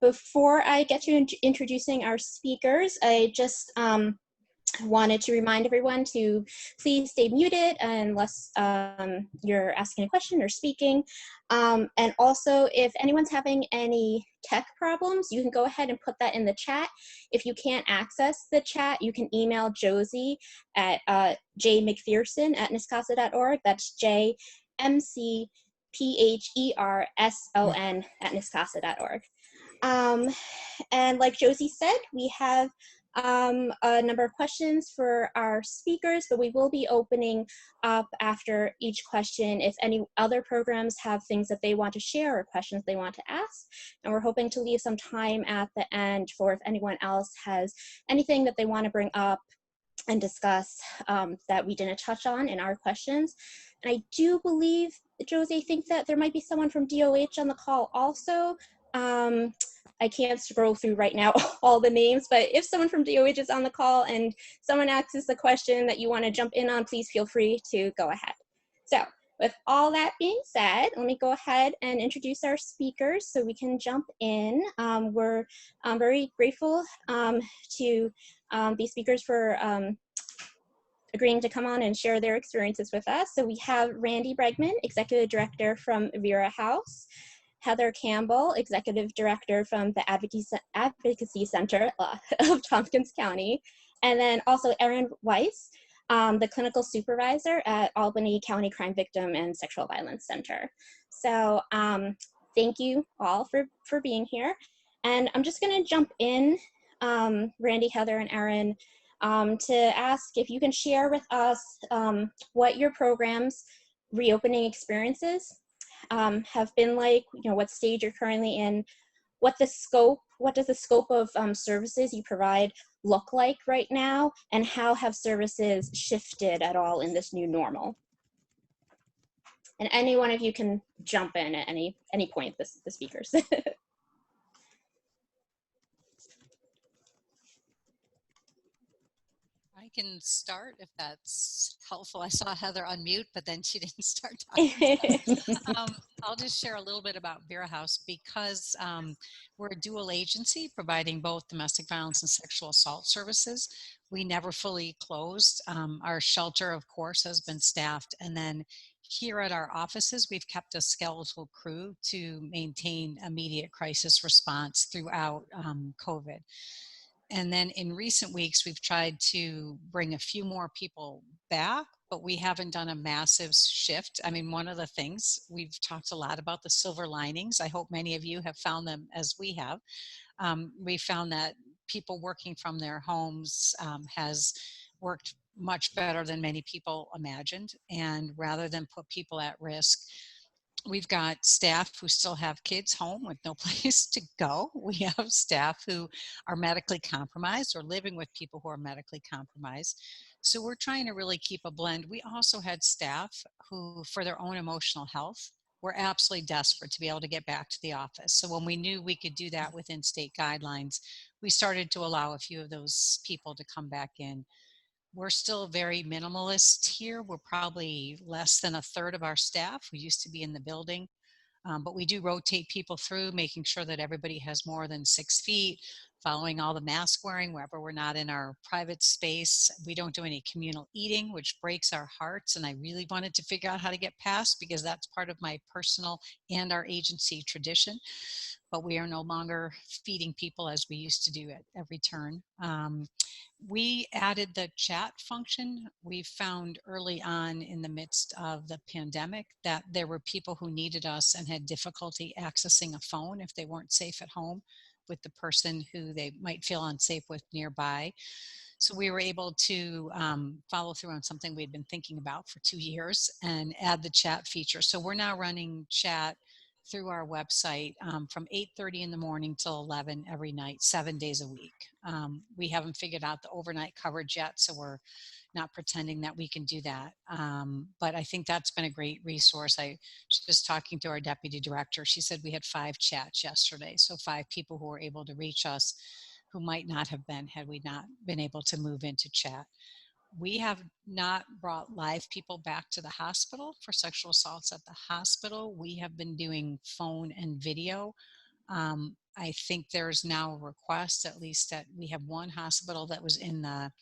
Before I get to introducing our speakers, I just wanted to remind everyone to please stay muted unless you're asking a question or speaking. And also, if anyone's having any tech problems, you can go ahead and put that in the chat. If you can't access the chat, you can email Josie at jmcpherson@niscasa.org. That's JMCPHERSON@niscasa.org. And like Josie said, we have a number of questions for our speakers, but we will be opening up after each question if any other programs have things that they want to share or questions they want to ask. And we're hoping to leave some time at the end for if anyone else has anything that they want to bring up and discuss that we didn't touch on in our questions. And I do believe, Josie, I think that there might be someone from DOH on the call also. I can't scroll through right now all the names, but if someone from DOH is on the call and someone asks the question that you want to jump in on, please feel free to go ahead. So with all that being said, let me go ahead and introduce our speakers so we can jump in. We're very grateful to these speakers for agreeing to come on and share their experiences with us. So we have Randi Bregman, Executive Director from Vera House, Heather Campbell, Executive Director from the Advocacy Center of Tompkins County, and then also Erin Weiss, the Clinical Supervisor at Albany County Crime Victim and Sexual Violence Center. So thank you all for being here. And I'm just gonna jump in, Randi, Heather, and Erin, to ask if you can share with us what your program's reopening experiences have been like, what stage you're currently in, what does the scope of services you provide look like right now, and how have services shifted at all in this new normal? And any one of you can jump in at any point, the speakers. I can start if that's helpful. I saw Heather unmute, but then she didn't start talking. I'll just share a little bit about Vera House because we're a dual agency providing both domestic violence and sexual assault services. We never fully closed. Our shelter, of course, has been staffed. And then here at our offices, we've kept a skeletal crew to maintain immediate crisis response throughout COVID. And then in recent weeks, we've tried to bring a few more people back, but we haven't done a massive shift. I mean, one of the things, we've talked a lot about the silver linings. I hope many of you have found them as we have. We found that people working from their homes has worked much better than many people imagined. And rather than put people at risk, we've got staff who still have kids home with no place to go. We have staff who are medically compromised or living with people who are medically compromised. So we're trying to really keep a blend. We also had staff who, for their own emotional health, were absolutely desperate to be able to get back to the office. So when we knew we could do that within state guidelines, we started to allow a few of those people to come back in. We're still very minimalist here. We're probably less than a third of our staff who used to be in the building, but we do rotate people through, making sure that everybody has more than 6 feet, following all the mask wearing wherever we're not in our private space. We don't do any communal eating, which breaks our hearts, and I really wanted to figure out how to get past because that's part of my personal and our agency tradition. But we are no longer feeding people as we used to do at every turn. We added the chat function. We found early on in the midst of the pandemic that there were people who needed us and had difficulty accessing a phone if they weren't safe at home with the person who they might feel unsafe with nearby. So we were able to follow through on something we'd been thinking about for 2 years and add the chat feature. So we're now running chat through our website from 8:30 in the morning till 11 every night, 7 days a week. We haven't figured out the overnight coverage yet, so we're not pretending that we can do that. But I think that's been a great resource. I was just talking to our deputy director. She said we had 5 chats yesterday, so 5 people who were able to reach us who might not have been had we not been able to move into chat. We have not brought live people back to the hospital for sexual assaults at the hospital. We have been doing phone and video I think there's now a request, at least that we have one hospital that was in the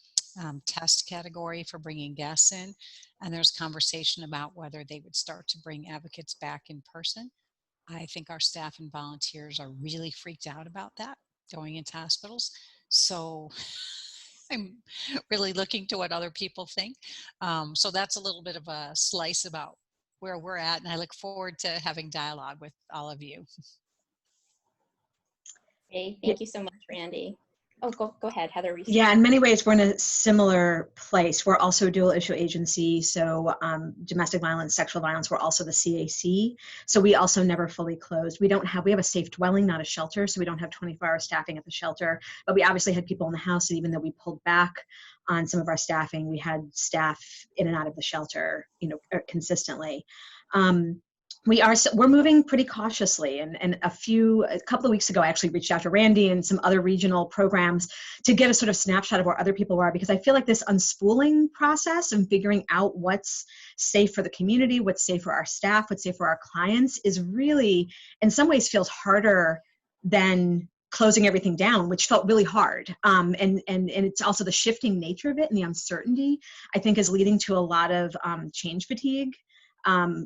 test category for bringing guests in, and there's conversation about whether they would start to bring advocates back in person. I think our staff and volunteers are really freaked out about that going into hospitals. So I'm really looking to what other people think. So that's a little bit of a slice about where we're at, and I look forward to having dialogue with all of you. Okay, thank you so much, Randy. Oh, go ahead, Heather. Yeah, in many ways, we're in a similar place. We're also a dual issue agency. So domestic violence, sexual violence, we're also the CAC. So we also never fully closed. We have a safe dwelling, not a shelter. So we don't have 24-hour staffing at the shelter, but we obviously had people in the house. And even though we pulled back on some of our staffing, we had staff in and out of the shelter, consistently. We're moving pretty cautiously, and a couple of weeks ago I actually reached out to Randi and some other regional programs to get a sort of snapshot of where other people are, because I feel like this unspooling process and figuring out what's safe for the community, what's safe for our staff, what's safe for our clients is really, in some ways, feels harder than closing everything down, which felt really hard. And it's also the shifting nature of it and the uncertainty, I think, is leading to a lot of change fatigue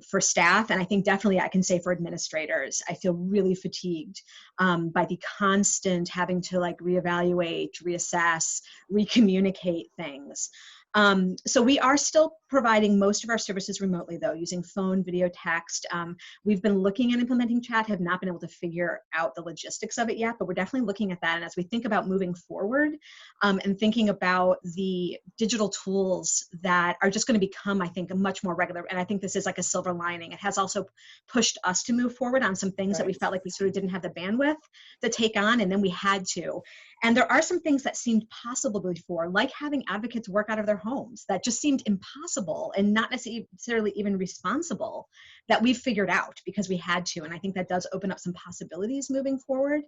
for staff. And I think definitely I can say for administrators, I feel really fatigued by the constant having to reevaluate, reassess, recommunicate things. So we are still providing most of our services remotely, though, using phone, video, text. We've been looking at implementing chat, have not been able to figure out the logistics of it yet, but we're definitely looking at that. And as we think about moving forward and thinking about the digital tools that are just going to become, I think, a much more regular, and I think this is like a silver lining. It has also pushed us to move forward on some things that we felt like we sort of didn't have the bandwidth to take on, and then we had to. And there are some things that seemed possible before, like having advocates work out of their homes, that just seemed impossible and not necessarily even responsible, that we've figured out because we had to. And I think that does open up some possibilities moving forward.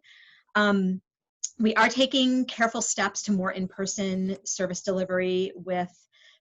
We are taking careful steps to more in-person service delivery with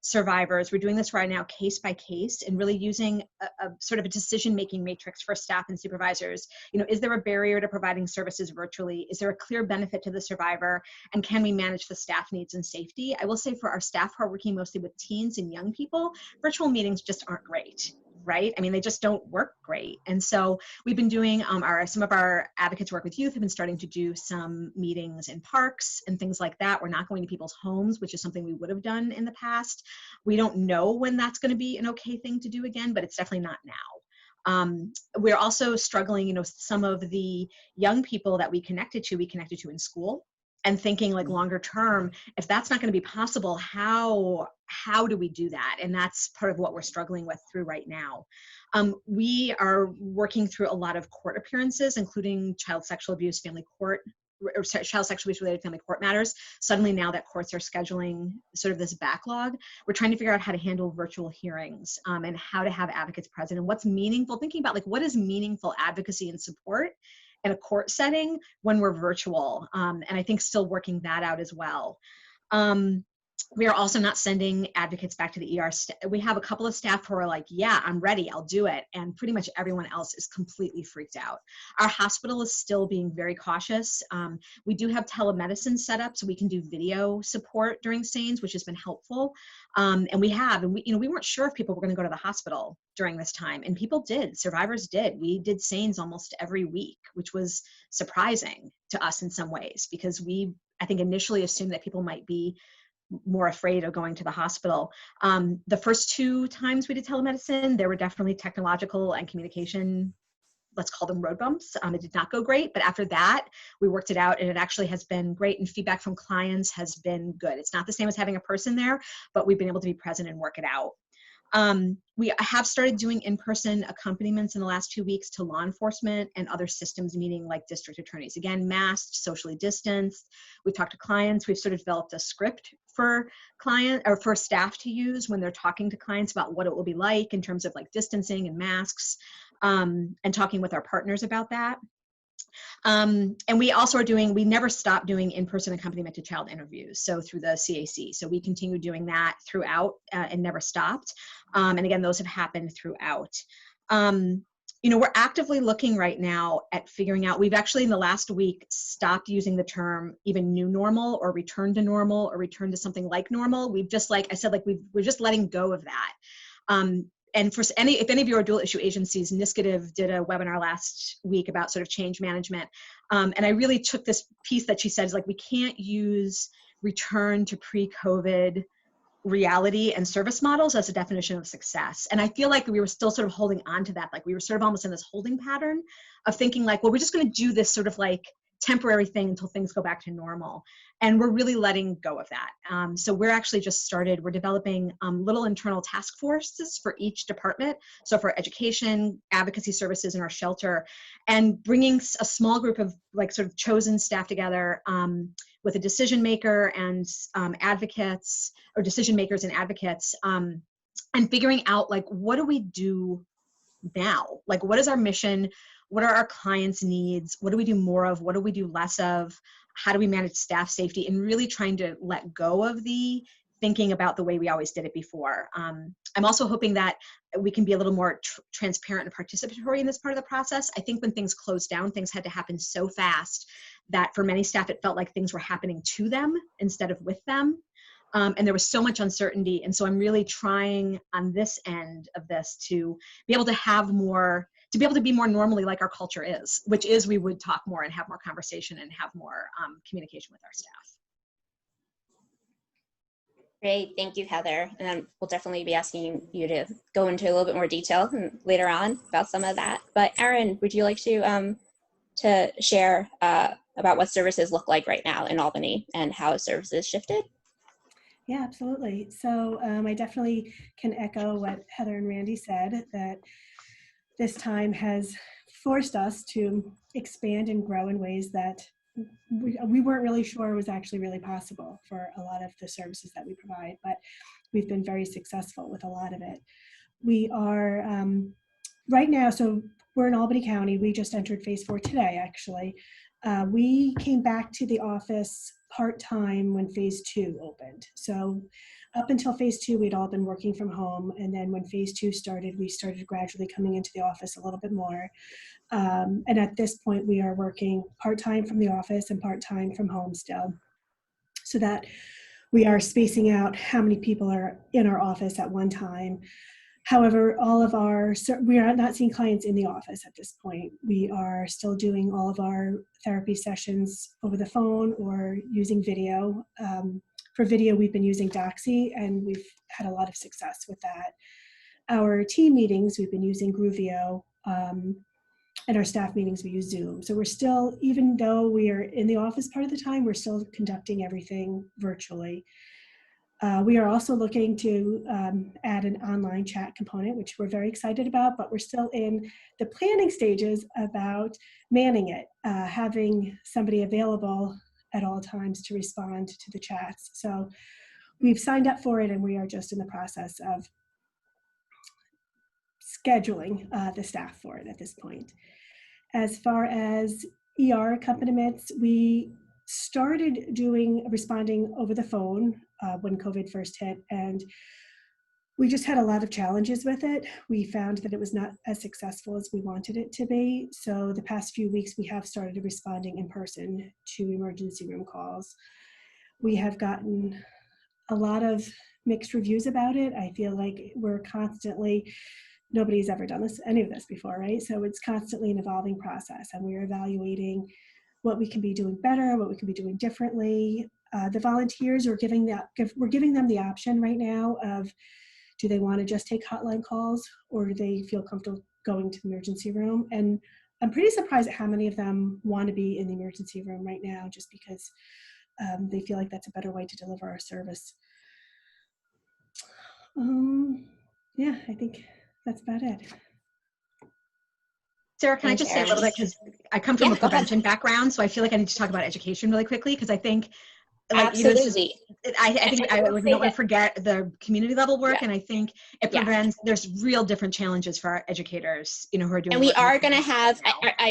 survivors. We're doing this right now case by case and really using a sort of a decision-making matrix for staff and supervisors. Is there a barrier to providing services virtually? Is there a clear benefit to the survivor? And can we manage the staff needs and safety? I will say for our staff who are working mostly with teens and young people, virtual meetings just aren't great. Right? I mean, they just don't work great. And so we've been doing some of our advocates work with youth have been starting to do some meetings in parks and things like that. We're not going to people's homes, which is something we would have done in the past. We don't know when that's going to be an okay thing to do again, but it's definitely not now. We're also struggling, some of the young people that we connected to in school, and thinking longer term, if that's not going to be possible, how do we do that? And that's part of what we're struggling with through right now. We are working through a lot of court appearances, including child sexual abuse, child sexual abuse related family court matters. Suddenly now that courts are scheduling sort of this backlog, we're trying to figure out how to handle virtual hearings and how to have advocates present and what's meaningful, thinking about what is meaningful advocacy and support in a court setting when we're virtual. And I think still working that out as well. We are also not sending advocates back to the ER. We have a couple of staff who are like, yeah, I'm ready, I'll do it. And pretty much everyone else is completely freaked out. Our hospital is still being very cautious. We do have telemedicine set up so we can do video support during SANES, which has been helpful. And we weren't sure if people were gonna go to the hospital during this time, and people did, survivors did. We did SANES almost every week, which was surprising to us in some ways, because I think initially assumed that people might be more afraid of going to the hospital. The first 2 times we did telemedicine, there were definitely technological and communication, let's call them road bumps. It did not go great, but after that, we worked it out, and it actually has been great, and feedback from clients has been good. It's not the same as having a person there, but we've been able to be present and work it out. We have started doing in-person accompaniments in the last 2 weeks to law enforcement and other systems, meaning like district attorneys. Again, masked, socially distanced. We've talked to clients. We've sort of developed a script for for staff to use when they're talking to clients about what it will be like in terms of distancing and masks, and talking with our partners about that. And we also we never stopped doing in-person accompaniment to child interviews, so through the CAC. So we continue doing that throughout and never stopped. And again, those have happened throughout. we're actively looking right now at figuring out, we've actually in the last week stopped using the term even new normal or return to normal or return to something like normal. We've just, like I said, we're just letting go of that. And for if any of you are dual issue agencies, Niskative did a webinar last week about sort of change management. And I really took this piece that she said is like, we can't use return to pre-COVID reality and service models as a definition of success. And I feel like we were still sort of holding on to that. Like we were sort of almost in this holding pattern of thinking like, well, we're just going to do this sort of like temporary thing until things go back to normal. And we're really letting go of that. So we're actually just started, we're developing little internal task forces for each department. So for education, advocacy services in our shelter, and bringing a small group of like sort of chosen staff together with a decision maker and advocates, or decision makers and advocates, and figuring out like, what do we do now? Like, what is our mission? What are our clients' needs? What do we do more of? What do we do less of? How do we manage staff safety? And really trying to let go of the thinking about the way we always did it before. I'm also hoping that we can be a little more transparent and participatory in this part of the process. I think when things closed down, things had to happen so fast that for many staff, it felt like things were happening to them instead of with them. And there was so much uncertainty. And so I'm really trying on this end of this to be able to have more, to be able to be more normally like our culture is, which is we would talk more and have more conversation and have more communication with our staff. Great, thank you, Heather. And we'll definitely be asking you to go into a little bit more detail later on about some of that. But Erin, would you like to share about what services look like right now in Albany and how services shifted? Yeah, absolutely. So I definitely can echo what Heather and Randy said, that this time has forced us to expand and grow in ways that we weren't really sure was actually really possible for a lot of the services that we provide, but we've been very successful with a lot of it. We are right now, so we're in Albany County. We just entered phase 4 today, actually. We came back to the office part-time when phase 2 opened. So up until phase 2, we'd all been working from home. And then when phase 2 started, we started gradually coming into the office a little bit more. And at this point, we are working part-time from the office and part-time from home still, so that we are spacing out how many people are in our office at one time. However, we are not seeing clients in the office at this point. We are still doing all of our therapy sessions over the phone or using video. For video, we've been using Advocacy, and we've had a lot of success with that. Our team meetings, we've been using Groovio, and our staff meetings, we use Zoom. So we're still, even though we are in the office part of the time, we're still conducting everything virtually. We are also looking to add an online chat component, which we're very excited about, but we're still in the planning stages about manning it, having somebody available at all times to respond to the chats. So we've signed up for it, and we are just in the process of scheduling the staff for it at this point. As far as ER accompaniments, we started responding over the phone when COVID first hit, and we just had a lot of challenges with it. We found that it was not as successful as we wanted it to be. So the past few weeks, we have started responding in person to emergency room calls. We have gotten a lot of mixed reviews about it. I feel like we're constantly, nobody's ever done any of this before, right? So it's constantly an evolving process, and we're evaluating what we can be doing better, what we can be doing differently. The volunteers, we're giving them the option right now of, do they want to just take hotline calls, or do they feel comfortable going to the emergency room? And I'm pretty surprised at how many of them want to be in the emergency room right now, just because they feel like that's a better way to deliver our service. Yeah, I think that's about it. Sarah, can I just say a little bit, because I come from a prevention background, so I feel like I need to talk about education really quickly, because I think, like, absolutely, I think I don't want to forget the community level work, and I think it prevents. There's real different challenges for our educators, who are doing. And we are going to have,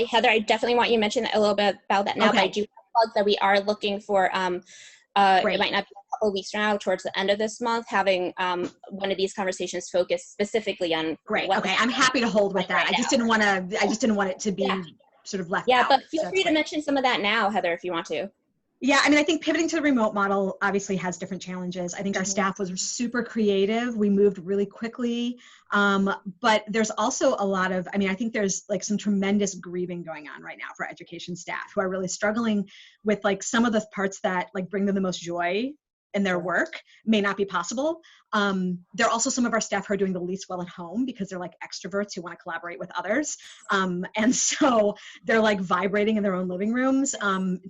Heather, I definitely want you to mention a little bit about that now. Okay. But I do plug that we are looking for. It might not be couple of weeks from now, towards the end of this month, having one of these conversations focused specifically on Great. Okay, I'm happy to hold with that. I just didn't want to. I just didn't want it to be sort of left out. Yeah, but feel free to mention some of that now, Heather, if you want to. Yeah, I mean, I think pivoting to the remote model obviously has different challenges. I think our staff was super creative. We moved really quickly, but there's also a lot of, I mean, I think there's like some tremendous grieving going on right now for education staff who are really struggling with like some of the parts that like bring them the most joy in their work may not be possible. There are also some of our staff who are doing the least well at home because they're like extroverts who want to collaborate with others. And so they're like vibrating in their own living rooms,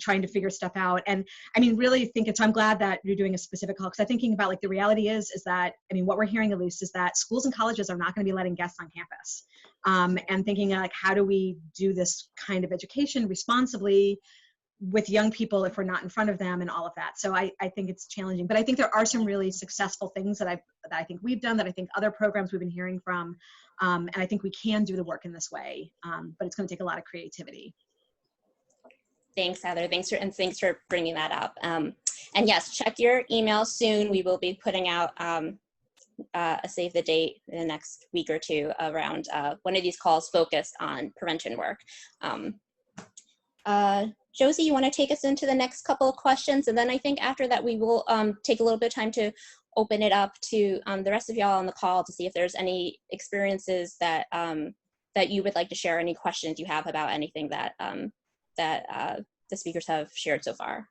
trying to figure stuff out. And I mean, really think it's, I'm glad that you're doing a specific call, because I'm thinking about like the reality is that, I mean, what we're hearing at least is that schools and colleges are not going to be letting guests on campus. And thinking like, how do we do this kind of education responsibly with young people if we're not in front of them and all of that. So I think it's challenging, but I think there are some really successful things that I think we've done, that I think other programs we've been hearing from, and I think we can do the work in this way, but it's going to take a lot of creativity. Thanks, Heather. Thanks for bringing that up. And yes, check your email soon. We will be putting out a save the date in the next week or two around one of these calls focused on prevention work. Josie, you want to take us into the next couple of questions? And then I think after that, we will take a little bit of time to open it up to the rest of y'all on the call to see if there's any experiences that that you would like to share, any questions you have about anything that the speakers have shared so far.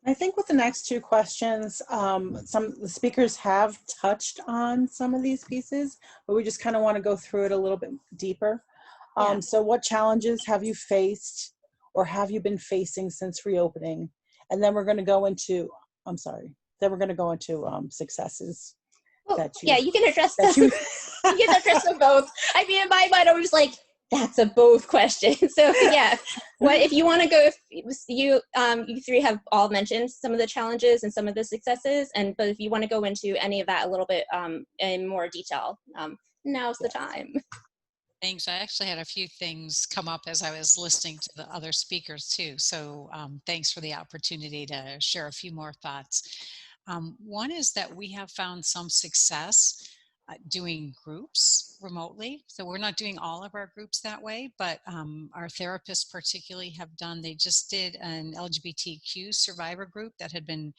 I think with the next two questions, some of the speakers have touched on some of these pieces, but we just kind of want to go through it a little bit deeper. So what challenges have you faced or have you been facing since reopening? And then we're going to go into, then we're going to go into successes. You can address them. You can address them both. I mean, in my mind, I was like, that's a both question. So yeah, what if you want to go? If you three have all mentioned some of the challenges and some of the successes, but if you want to go into any of that a little bit in more detail, now's the time. Thanks. I actually had a few things come up as I was listening to the other speakers too. So thanks for the opportunity to share a few more thoughts. One is that we have found some success doing groups remotely. So we're not doing all of our groups that way, but our therapists particularly have done, they just did an LGBTQ survivor group that had been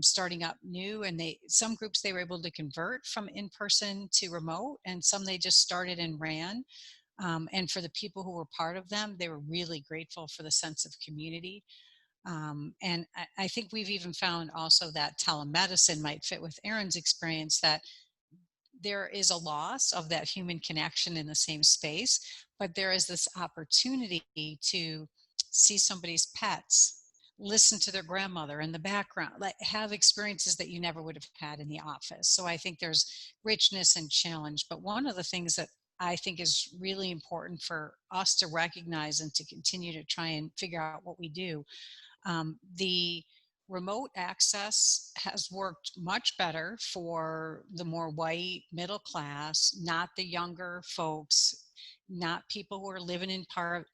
starting up new, and some groups they were able to convert from in-person to remote, and some they just started and ran. And for the people who were part of them, they were really grateful for the sense of community. And I think we've even found also that telemedicine might fit with Erin's experience, that there is a loss of that human connection in the same space, but there is this opportunity to see somebody's pets, listen to their grandmother in the background, like have experiences that you never would have had in the office. So I think there's richness and challenge. But one of the things that I think is really important for us to recognize and to continue to try and figure out what we do, the remote access has worked much better for the more white middle class, not the younger folks, not people who are living in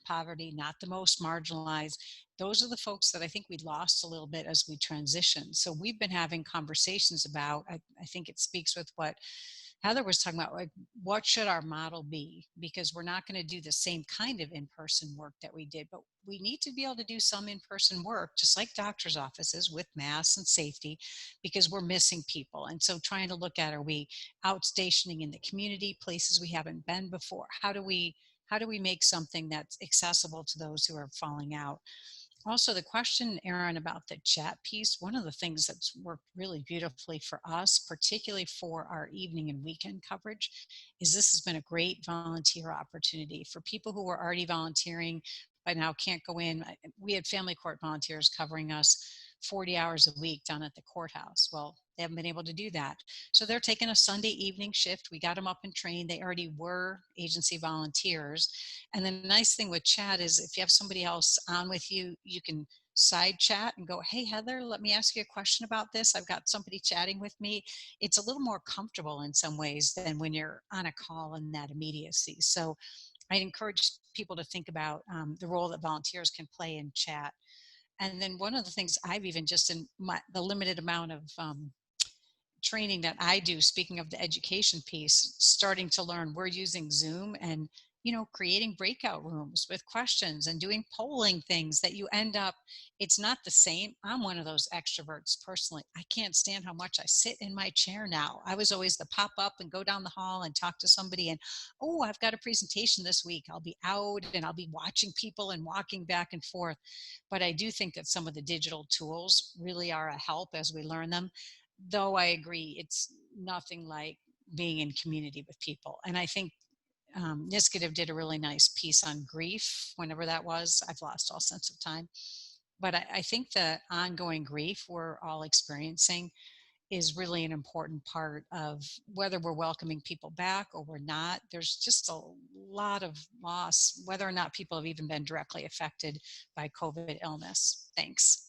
poverty, not the most marginalized. Those are the folks that I think we lost a little bit as we transitioned. So we've been having conversations about, I think it speaks with what Heather was talking about, like, what should our model be? Because we're not going to do the same kind of in-person work that we did, but we need to be able to do some in-person work, just like doctor's offices, with masks and safety, because we're missing people. And so trying to look at, are we out stationing in the community, places we haven't been before? How do we make something that's accessible to those who are falling out? Also, the question, Erin, about the chat piece, one of the things that's worked really beautifully for us, particularly for our evening and weekend coverage, is this has been a great volunteer opportunity for people who were already volunteering but now can't go in. We had family court volunteers covering us 40 hours a week down at the courthouse. Well, they haven't been able to do that. So they're taking a Sunday evening shift. We got them up and trained. They already were agency volunteers. And the nice thing with chat is if you have somebody else on with you, you can side chat and go, hey, Heather, let me ask you a question about this. I've got somebody chatting with me. It's a little more comfortable in some ways than when you're on a call in that immediacy. So I'd encourage people to think about the role that volunteers can play in chat. And then one of the things I've even just in the limited amount of training that I do, speaking of the education piece, starting to learn, we're using Zoom and, creating breakout rooms with questions and doing polling things that you end up, it's not the same. I'm one of those extroverts personally. I can't stand how much I sit in my chair now. I was always the pop up and go down the hall and talk to somebody and, oh, I've got a presentation this week. I'll be out and I'll be watching people and walking back and forth. But I do think that some of the digital tools really are a help as we learn them. Though I agree, it's nothing like being in community with people. And I think Niskative did a really nice piece on grief, whenever that was. I've lost all sense of time. But I think the ongoing grief we're all experiencing is really an important part of whether we're welcoming people back or we're not. There's just a lot of loss, whether or not people have even been directly affected by COVID illness. Thanks.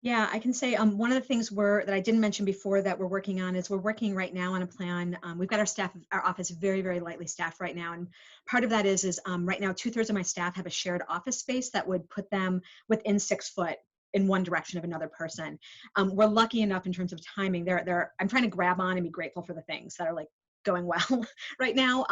Yeah, I can say one of the things that I didn't mention before that we're working on is we're working right now on a plan. We've got our office very, very lightly staffed right now. And part of that is right now 2/3 of my staff have a shared office space that would put them within 6 foot in one direction of another person. We're lucky enough in terms of timing. I'm trying to grab on and be grateful for the things that are like going well right now.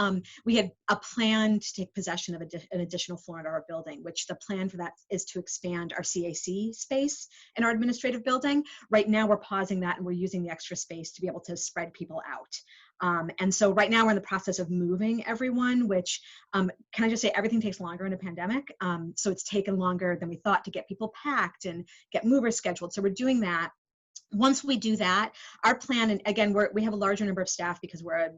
We had a plan to take possession of an additional floor in our building, which the plan for that is to expand our CAC space in our administrative building. Right now we're pausing that and we're using the extra space to be able to spread people out. And so right now we're in the process of moving everyone, which can I just say everything takes longer in a pandemic. So it's taken longer than we thought to get people packed and get movers scheduled. So we're doing that. Once we do that, our plan, and again, we have a larger number of staff because we're a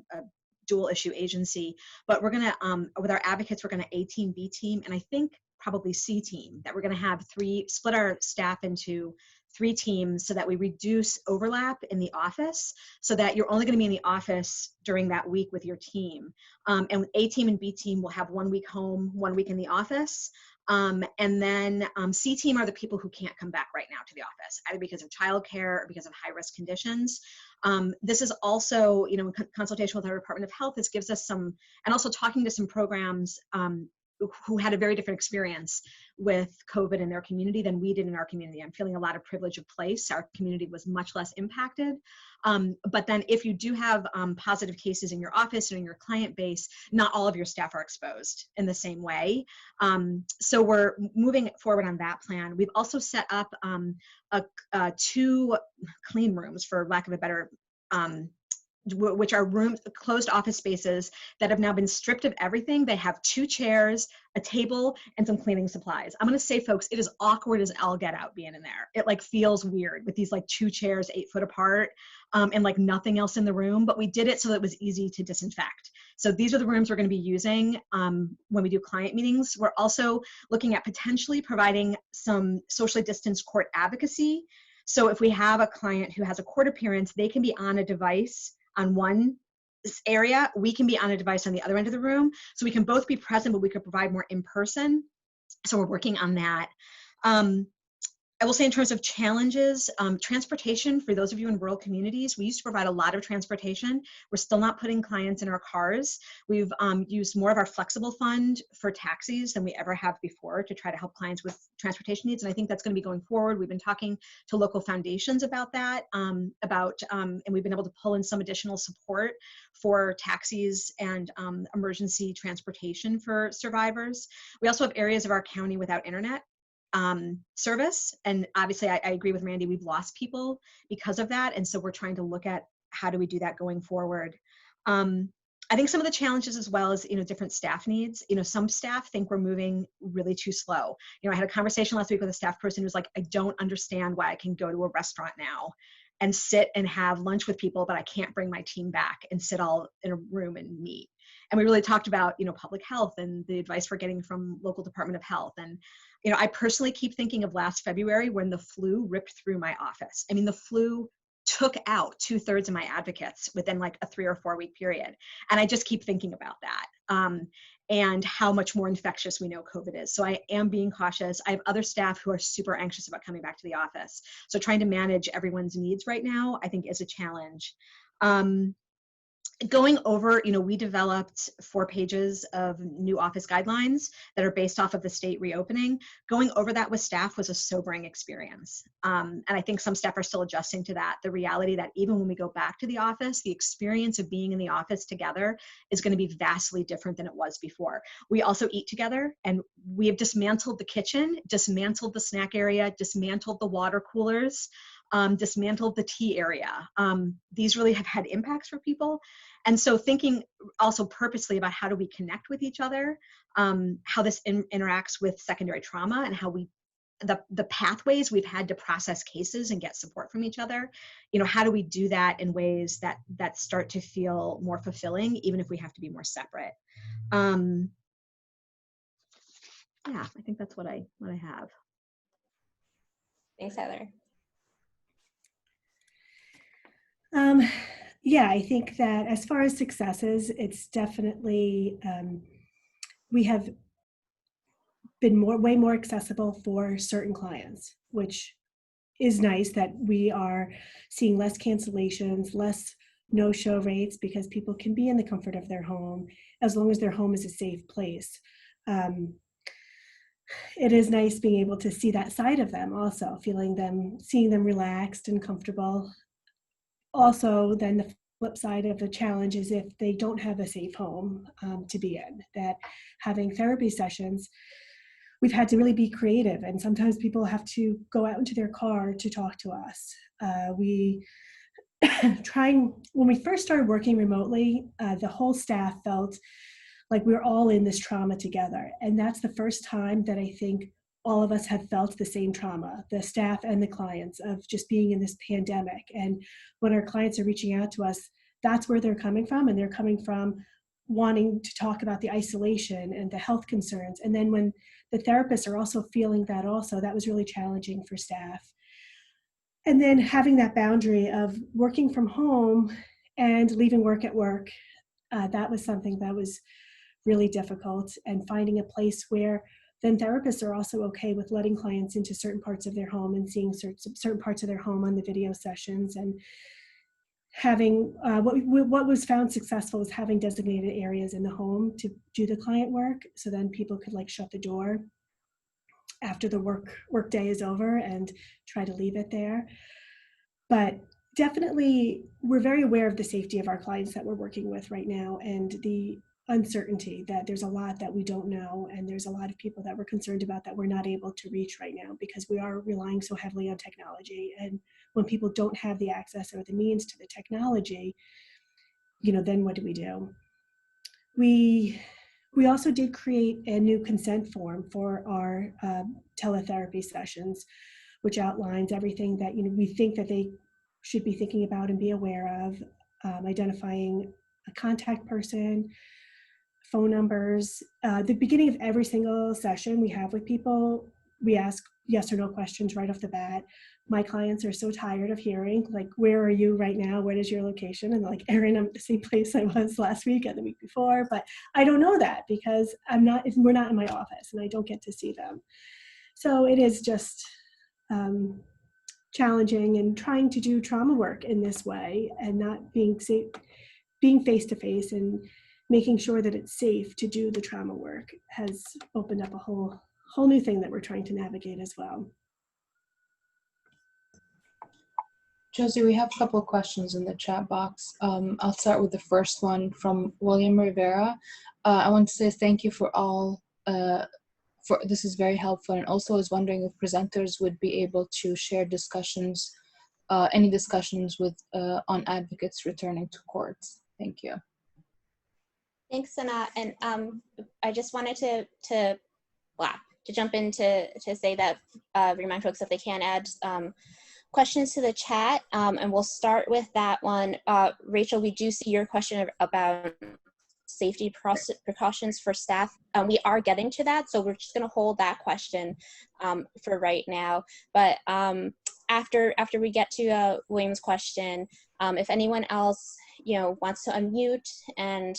dual issue agency, but we're going to, with our advocates, we're going to A team, B team, and I think probably C team, that we're going to have split our staff into 3 teams so that we reduce overlap in the office so that you're only going to be in the office during that week with your team. And A team and B team will have 1 week home, 1 week in the office. And then C team are the people who can't come back right now to the office, either because of childcare or because of high risk conditions. This is also, in consultation with our Department of Health, this gives us some, and also talking to some programs who had a very different experience with COVID in their community than we did in our community. I'm feeling a lot of privilege of place. Our community was much less impacted. But then if you do have positive cases in your office and in your client base, not all of your staff are exposed in the same way. So we're moving forward on that plan. We've also set up 2 clean rooms, for lack of a better which are rooms, closed office spaces that have now been stripped of everything. They have 2 chairs, a table, and some cleaning supplies. I'm going to say, folks, it is awkward as all get out being in there. It like feels weird with these like 2 chairs 8 foot apart and like nothing else in the room, but we did it so that it was easy to disinfect. So these are the rooms we're going to be using when we do client meetings. We're also looking at potentially providing some socially distanced court advocacy. So if we have a client who has a court appearance, they can be on a device on one area, we can be on a device on the other end of the room. So we can both be present, but we could provide more in person. So we're working on that. I will say in terms of challenges, transportation for those of you in rural communities, we used to provide a lot of transportation. We're still not putting clients in our cars. We've used more of our flexible fund for taxis than we ever have before to try to help clients with transportation needs. And I think that's going to be going forward. We've been talking to local foundations about that, and we've been able to pull in some additional support for taxis and emergency transportation for survivors. We also have areas of our county without internet service. And obviously I agree with Randi, we've lost people because of that. And so we're trying to look at how do we do that going forward. I think some of the challenges as well is, different staff needs. Some staff think we're moving really too slow. I had a conversation last week with a staff person who was like, I don't understand why I can go to a restaurant now and sit and have lunch with people, but I can't bring my team back and sit all in a room and meet. And we really talked about, public health and the advice we're getting from local Department of Health. And, I personally keep thinking of last February when the flu ripped through my office. I mean, the flu took out 2/3 of my advocates within like a 3 or 4 week period. And I just keep thinking about that and how much more infectious we know COVID is. So I am being cautious. I have other staff who are super anxious about coming back to the office. So trying to manage everyone's needs right now, I think, is a challenge. going over, we developed 4 pages of new office guidelines that are based off of the state reopening. Going over that with staff was a sobering experience. And I think some staff are still adjusting to that. The reality that even when we go back to the office, the experience of being in the office together is going to be vastly different than it was before. We also eat together, and we have dismantled the kitchen, dismantled the snack area, dismantled the water coolers, dismantled the tea area. These really have had impacts for people. And so thinking also purposely about how do we connect with each other, how this interacts with secondary trauma, and how the pathways we've had to process cases and get support from each other, how do we do that in ways that start to feel more fulfilling, even if we have to be more separate. Yeah, I think that's what I have. Thanks, Heather. Yeah, I think that as far as successes, it's definitely, we have been way more accessible for certain clients, which is nice that we are seeing less cancellations, less no-show rates, because people can be in the comfort of their home as long as their home is a safe place. It is nice being able to see that side of them also, seeing them relaxed and comfortable. Also, then the flip side of the challenge is if they don't have a safe home to be in, that having therapy sessions, we've had to really be creative, and sometimes people have to go out into their car to talk to us. When we first started working remotely, the whole staff felt like we're all in this trauma together. And that's the first time that I think all of us have felt the same trauma, the staff and the clients, of just being in this pandemic. And when our clients are reaching out to us, that's where they're coming from. And they're coming from wanting to talk about the isolation and the health concerns. And then when the therapists are also feeling that also, that was really challenging for staff. And then having that boundary of working from home and leaving work at work, that was something that was really difficult, and finding a place where then therapists are also okay with letting clients into certain parts of their home and seeing certain parts of their home on the video sessions. And having what was found successful was having designated areas in the home to do the client work, so then people could shut the door after the work day is over and try to leave it there. But definitely we're very aware of the safety of our clients that we're working with right now, and the uncertainty that there's a lot that we don't know, and there's a lot of people that we're concerned about that we're not able to reach right now because we are relying so heavily on technology. And when people don't have the access or the means to the technology, then what do? We also did create a new consent form for our teletherapy sessions, which outlines everything that we think that they should be thinking about and be aware of, identifying a contact person, phone numbers. The beginning of every single session we have with people, we ask yes or no questions right off the bat. My clients are so tired of hearing, where are you right now? What is your location? And Erin, I'm at the same place I was last week and the week before, but I don't know that because we're not in my office and I don't get to see them. So it is just challenging, and trying to do trauma work in this way and not being face-to-face and making sure that it's safe to do the trauma work has opened up a whole new thing that we're trying to navigate as well. Josie, we have a couple of questions in the chat box. I'll start with the first one from William Rivera. I want to say thank you for all, this is very helpful, and also I was wondering if presenters would be able to share discussions, any discussions with on advocates returning to courts. Thank you. Thanks, Sana. And I just wanted to jump in to say that remind folks that they can add questions to the chat, and we'll start with that one. Rachel, we do see your question about safety precautions for staff. We are getting to that, so we're just going to hold that question for right now. But after we get to William's question, if anyone else wants to unmute and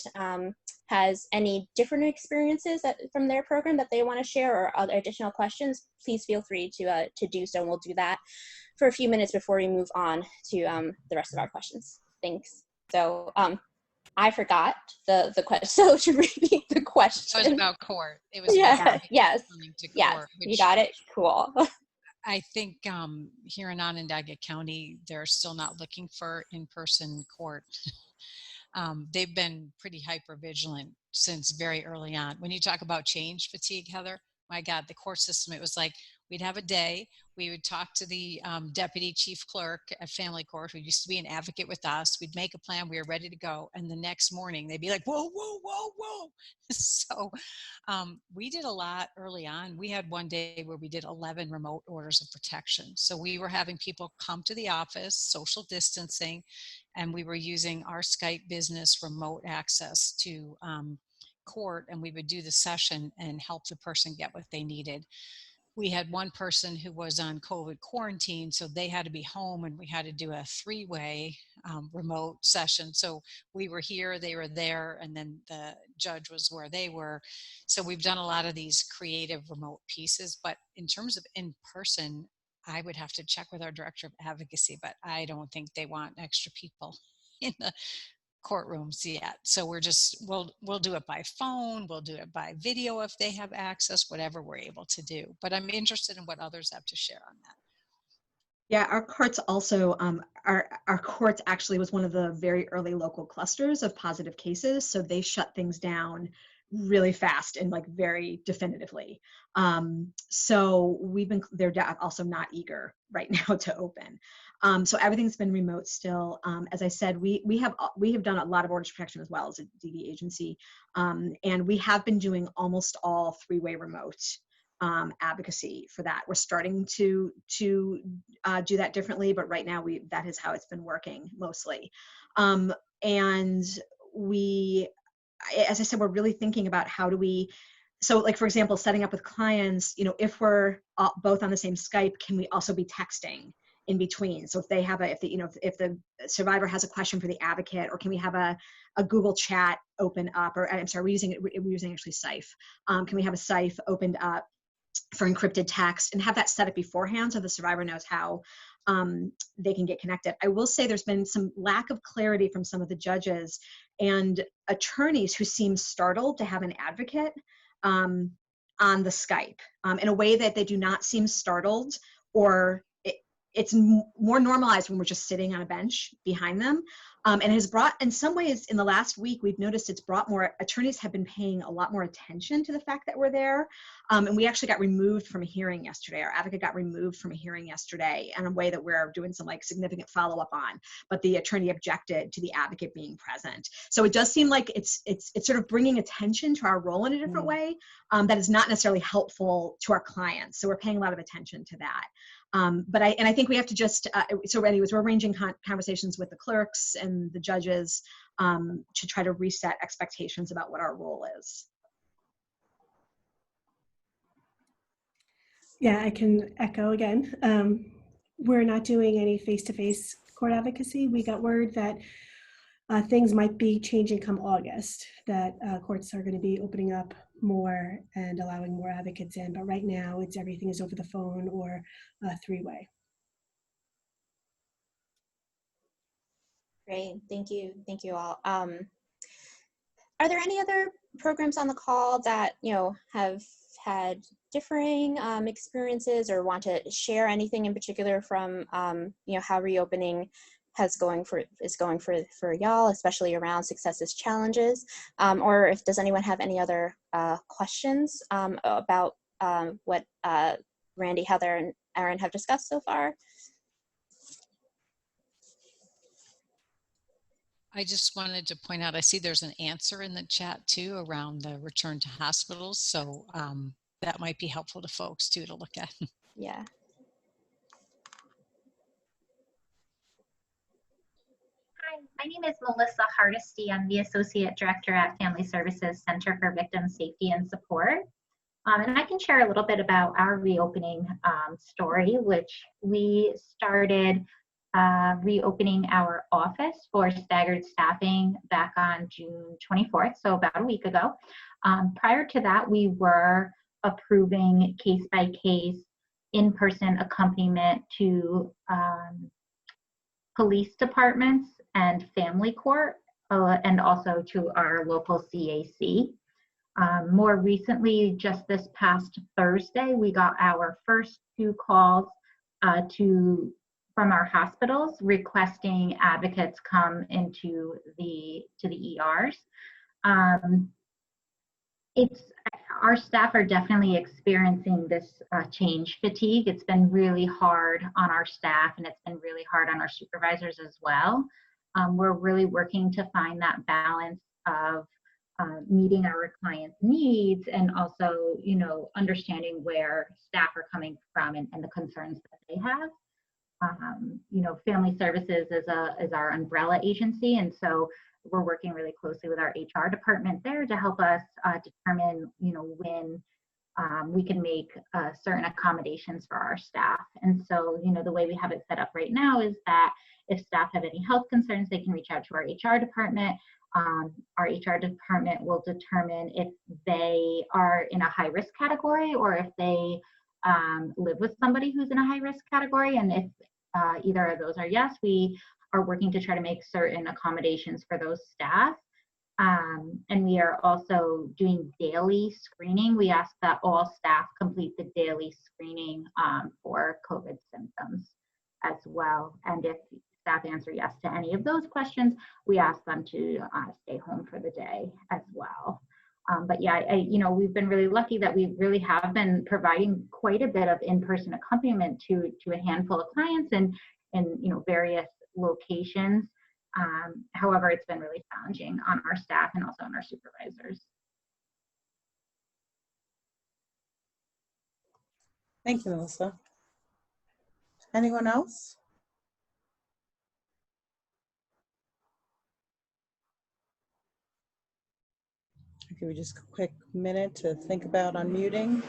has any different experiences from their program that they want to share, or other additional questions, please feel free to do so, and we'll do that for a few minutes before we move on to the rest of our questions. Thanks. So I forgot the question. So to repeat the question. It was about court. It was Yeah. about Yes. coming to Yes. court. You got it. Cool. I think here in Onondaga County, they're still not looking for in-person court. They've been pretty hyper vigilant since very early on. When you talk about change fatigue, Heather, my God, the court system, it was like we'd have a day, we would talk to the deputy chief clerk at family court, who used to be an advocate with us. We'd make a plan, we were ready to go. And the next morning they'd be like, whoa, whoa, whoa, whoa. So we did a lot early on. We had one day where we did 11 remote orders of protection. So we were having people come to the office, social distancing, and we were using our Skype business remote access to court, and we would do the session and help the person get what they needed. We had one person who was on COVID quarantine, so they had to be home, and we had to do a 3-way remote session. So we were here, they were there, and then the judge was where they were. So we've done a lot of these creative remote pieces, but in terms of in-person, I would have to check with our director of advocacy, but I don't think they want extra people in the courtrooms yet. So we'll do it by phone, we'll do it by video if they have access, whatever we're able to do. But I'm interested in what others have to share on that. Yeah, our courts also, our courts actually was one of the very early local clusters of positive cases. So they shut things down really fast and like very definitively. So they're also not eager right now to open. So everything's been remote still. As I said, we have done a lot of orders of protection as well as a DV agency. And we have been doing almost all 3-way remote advocacy for that. We're starting to do that differently, but right now that is how it's been working mostly. And we, as I said, we're really thinking about how do we, so like, for example, setting up with clients, if we're both on the same Skype, can we also be texting in between? So if they have if the survivor has a question for the advocate, or can we have a Google chat open up, or I'm sorry, we're using actually Sife. Can we have a Sife opened up for encrypted text and have that set up beforehand so the survivor knows how they can get connected? I will say there's been some lack of clarity from some of the judges and attorneys who seem startled to have an advocate on the Skype in a way that they do not seem startled, or it's more normalized when we're just sitting on a bench behind them. And it has brought, in some ways, in the last week, we've noticed it's brought more, attorneys have been paying a lot more attention to the fact that we're there. And we actually got removed from a hearing yesterday. Our advocate got removed from a hearing yesterday in a way that we're doing some like significant follow-up on, but the attorney objected to the advocate being present. So it does seem like it's sort of bringing attention to our role in a different way that is not necessarily helpful to our clients. So we're paying a lot of attention to that. But I think we have to just, so anyways, we're arranging conversations with the clerks and the judges to try to reset expectations about what our role is. Yeah, I can echo again. We're not doing any face-to-face court advocacy. We got word that things might be changing come August, that courts are going to be opening up more and allowing more advocates in. But right now, everything is over the phone or 3-way. Great, thank you all. Are there any other programs on the call that have had differing experiences, or want to share anything in particular from how reopening is going for y'all, especially around successes, challenges, or does anyone have any other questions about what Randi, Heather, and Erin have discussed so far? I just wanted to point out, I see there's an answer in the chat too around the return to hospitals. So that might be helpful to folks too to look at. Yeah. Hi, my name is Melissa Hardesty. I'm the Associate Director at Family Services Center for Victim Safety and Support. And I can share a little bit about our reopening story, which we started reopening our office for staggered staffing back on June 24th, so about a week ago. Prior to that, we were approving case-by-case in-person accompaniment to police departments and family court and also to our local CAC. More recently, just this past Thursday, we got our first 2 calls from our hospitals requesting advocates come into the ERs. Our staff are definitely experiencing this change fatigue. It's been really hard on our staff, and it's been really hard on our supervisors as well. We're really working to find that balance of meeting our clients' needs and also, you know, understanding where staff are coming from and the concerns that they have. You know, Family Services is our umbrella agency, and so we're working really closely with our HR department there to help us determine, you know, when we can make certain accommodations for our staff. And so, you know, the way we have it set up right now is that if staff have any health concerns, they can reach out to our HR department. Our HR department will determine if they are in a high-risk category or if they live with somebody who's in a high-risk category. And if either of those are yes, we are working to try to make certain accommodations for those staff. And we are also doing daily screening. We ask that all staff complete the daily screening for COVID symptoms as well. And if staff answer yes to any of those questions, we ask them to stay home for the day as well. But yeah, you know, we've been really lucky that we really have been providing quite a bit of in-person accompaniment to a handful of clients in you know, various locations. However, it's been really challenging on our staff and also on our supervisors. Thank you, Melissa. Anyone else? I'll give you just a quick minute to think about unmuting.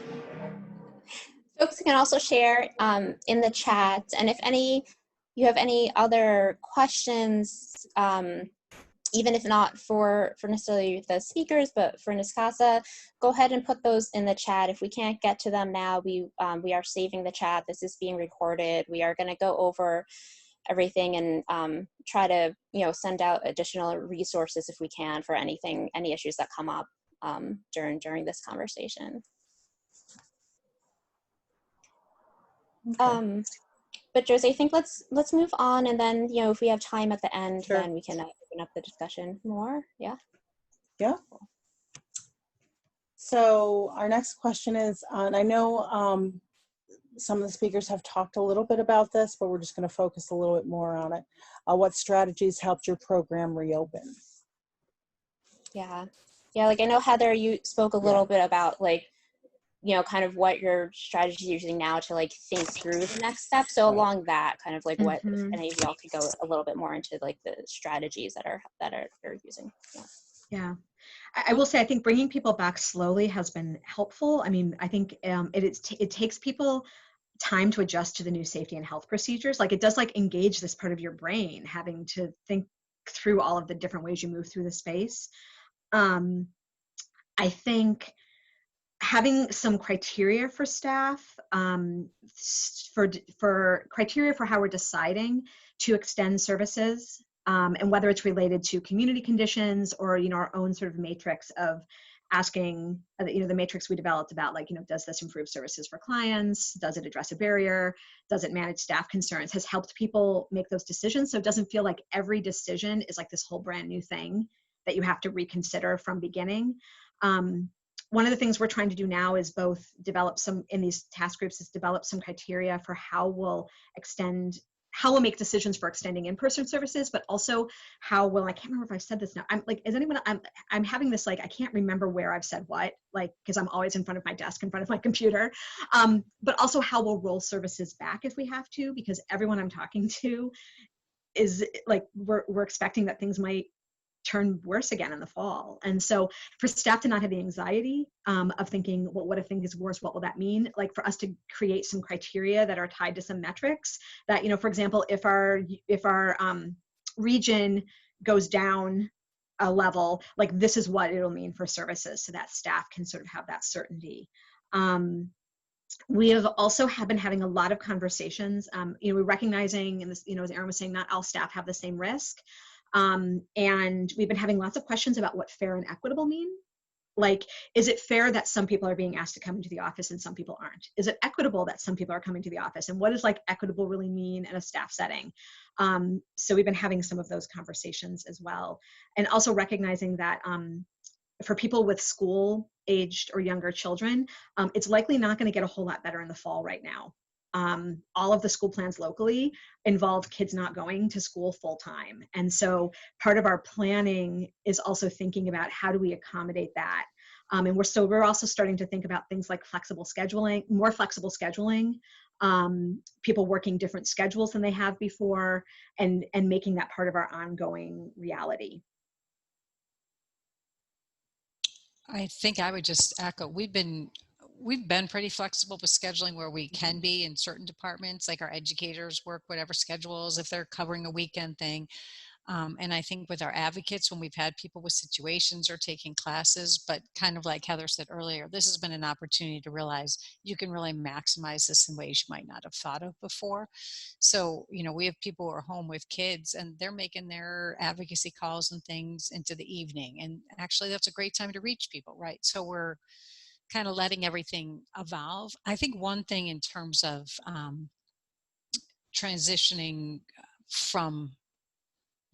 Folks can also share in the chat, and if you have any other questions, even if not for necessarily the speakers, but for NYSCASA, go ahead and put those in the chat. If we can't get to them now, we are saving the chat. This is being recorded. We are going to go over everything and try to, you know, send out additional resources if we can for any issues that come up during this conversation. Okay. But Josie, I think let's move on, and then, you know, if we have time at the end, Sure. then we can open up the discussion more. Yeah. Yeah. So our next question is, and I know some of the speakers have talked a little bit about this, but we're just going to focus a little bit more on it. What strategies helped your program reopen? Yeah. Like I know, Heather, you spoke a little bit about, like, you know, kind of what your strategy is using now to, like, think through the next step. So along that, kind of like what, if any of y'all could go a little bit more into, like, the strategies that you're using. Yeah. I will say, I think bringing people back slowly has been helpful. I mean, I think it takes people time to adjust to the new safety and health procedures. Like, it does, like, engage this part of your brain, having to think through all of the different ways you move through the space. I think having some criteria for staff, for criteria for how we're deciding to extend services, and whether it's related to community conditions or, you know, our own sort of matrix of asking, you know, the matrix we developed about, like, you know, does this improve services for clients? Does it address a barrier? Does it manage staff concerns? Has helped people make those decisions. So it doesn't feel like every decision is like this whole brand new thing that you have to reconsider from beginning. One of the things we're trying to do now is both develop some, in these task groups, is develop some criteria for how we'll make decisions for extending in-person services, but also how will, I can't remember if I've said this now. I'm having this, like, I can't remember where I've said what, like, because I'm always in front of my desk, in front of my computer, but also how we'll roll services back if we have to, because everyone I'm talking to is like, we're expecting that things might turn worse again in the fall. And so for staff to not have the anxiety of thinking, well, what if things is worse? What will that mean? Like, for us to create some criteria that are tied to some metrics that, you know, for example, if our region goes down a level, like, this is what it'll mean for services, so that staff can sort of have that certainty. We have also been having a lot of conversations, you know, we're recognizing, and this, you know, as Erin was saying, not all staff have the same risk. And we've been having lots of questions about what fair and equitable mean. Like, is it fair that some people are being asked to come into the office and some people aren't? Is it equitable that some people are coming to the office? And what does like equitable really mean in a staff setting? So we've been having some of those conversations as well. And also recognizing that for people with school-aged or younger children, it's likely not going to get a whole lot better in the fall right now. All of the school plans locally involve kids not going to school full time. And so part of our planning is also thinking about how do we accommodate that. And we're also starting to think about things like flexible scheduling, more flexible scheduling, people working different schedules than they have before, and making that part of our ongoing reality. I think I would just echo, we've been pretty flexible with scheduling where we can be in certain departments, like our educators work whatever schedules if they're covering a weekend thing. And I think with our advocates, when we've had people with situations or taking classes, but kind of like Heather said earlier, this has been an opportunity to realize you can really maximize this in ways you might not have thought of before. So, you know, we have people who are home with kids and they're making their advocacy calls and things into the evening. And actually that's a great time to reach people, right? So we're kind of letting everything evolve. I think one thing in terms of transitioning from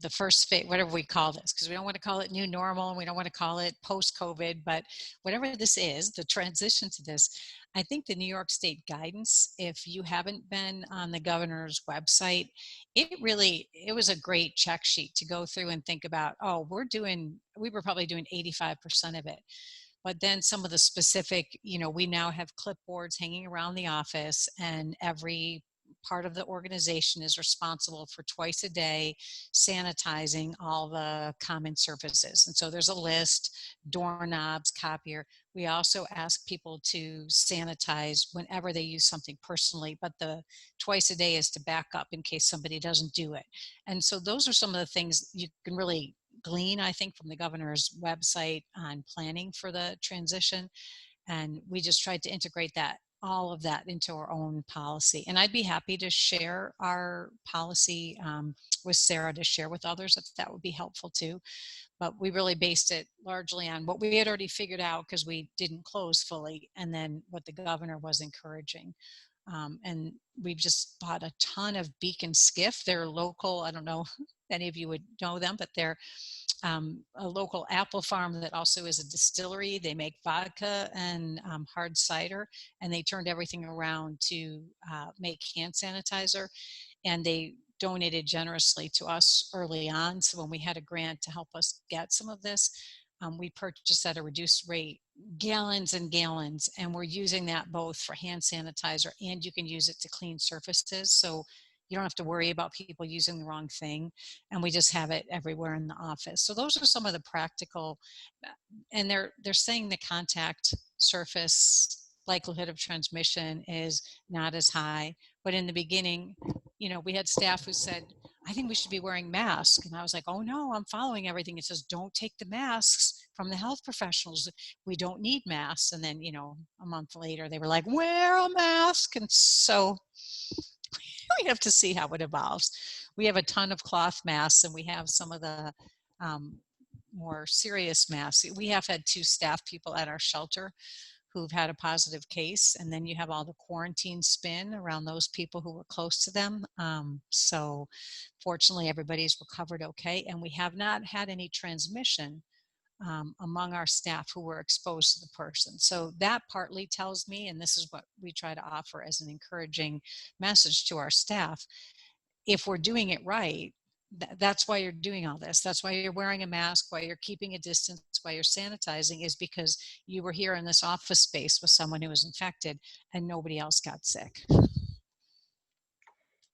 the first phase, whatever we call this, because we don't want to call it new normal and we don't want to call it post-COVID, but whatever this is, the transition to this, I think the New York State guidance, if you haven't been on the governor's website, it was a great check sheet to go through and think about, oh, we were probably doing 85% of it. But then some of the specific, you know, we now have clipboards hanging around the office and every part of the organization is responsible for twice a day sanitizing all the common surfaces. And so there's a list, doorknobs, copier. We also ask people to sanitize whenever they use something personally, but the twice a day is to back up in case somebody doesn't do it. And so those are some of the things you can really glean, I think, from the governor's website on planning for the transition. And we just tried to integrate all of that into our own policy. And I'd be happy to share our policy with Sarah to share with others if that would be helpful too. But we really based it largely on what we had already figured out because we didn't close fully, and then what the governor was encouraging. And we've just bought a ton of Beacon Skiff. They're local. I don't know if any of you would know them, but they're a local apple farm that also is a distillery. They make vodka and hard cider, and they turned everything around to make hand sanitizer. And they donated generously to us early on. So when we had a grant to help us get some of this, we purchased at a reduced rate gallons and gallons, and we're using that both for hand sanitizer and you can use it to clean surfaces. So you don't have to worry about people using the wrong thing, and we just have it everywhere in the office. So those are some of the practical, and they're saying the contact surface likelihood of transmission is not as high. But in the beginning, you know, we had staff who said, I think we should be wearing masks. And I was like, oh no, I'm following everything. It says, don't take the masks from the health professionals. We don't need masks. And then, you know, a month later, they were like, wear a mask. And so we have to see how it evolves. We have a ton of cloth masks, and we have some of the more serious masks. We have had 2 staff people at our shelter who've had a positive case, and then you have all the quarantine spin around those people who were close to them. So fortunately, everybody's recovered okay, and we have not had any transmission among our staff who were exposed to the person. So that partly tells me, and this is what we try to offer as an encouraging message to our staff, if we're doing it right, that's why you're doing all this. That's why you're wearing a mask, why you're keeping a distance, why you're sanitizing, is because you were here in this office space with someone who was infected and nobody else got sick.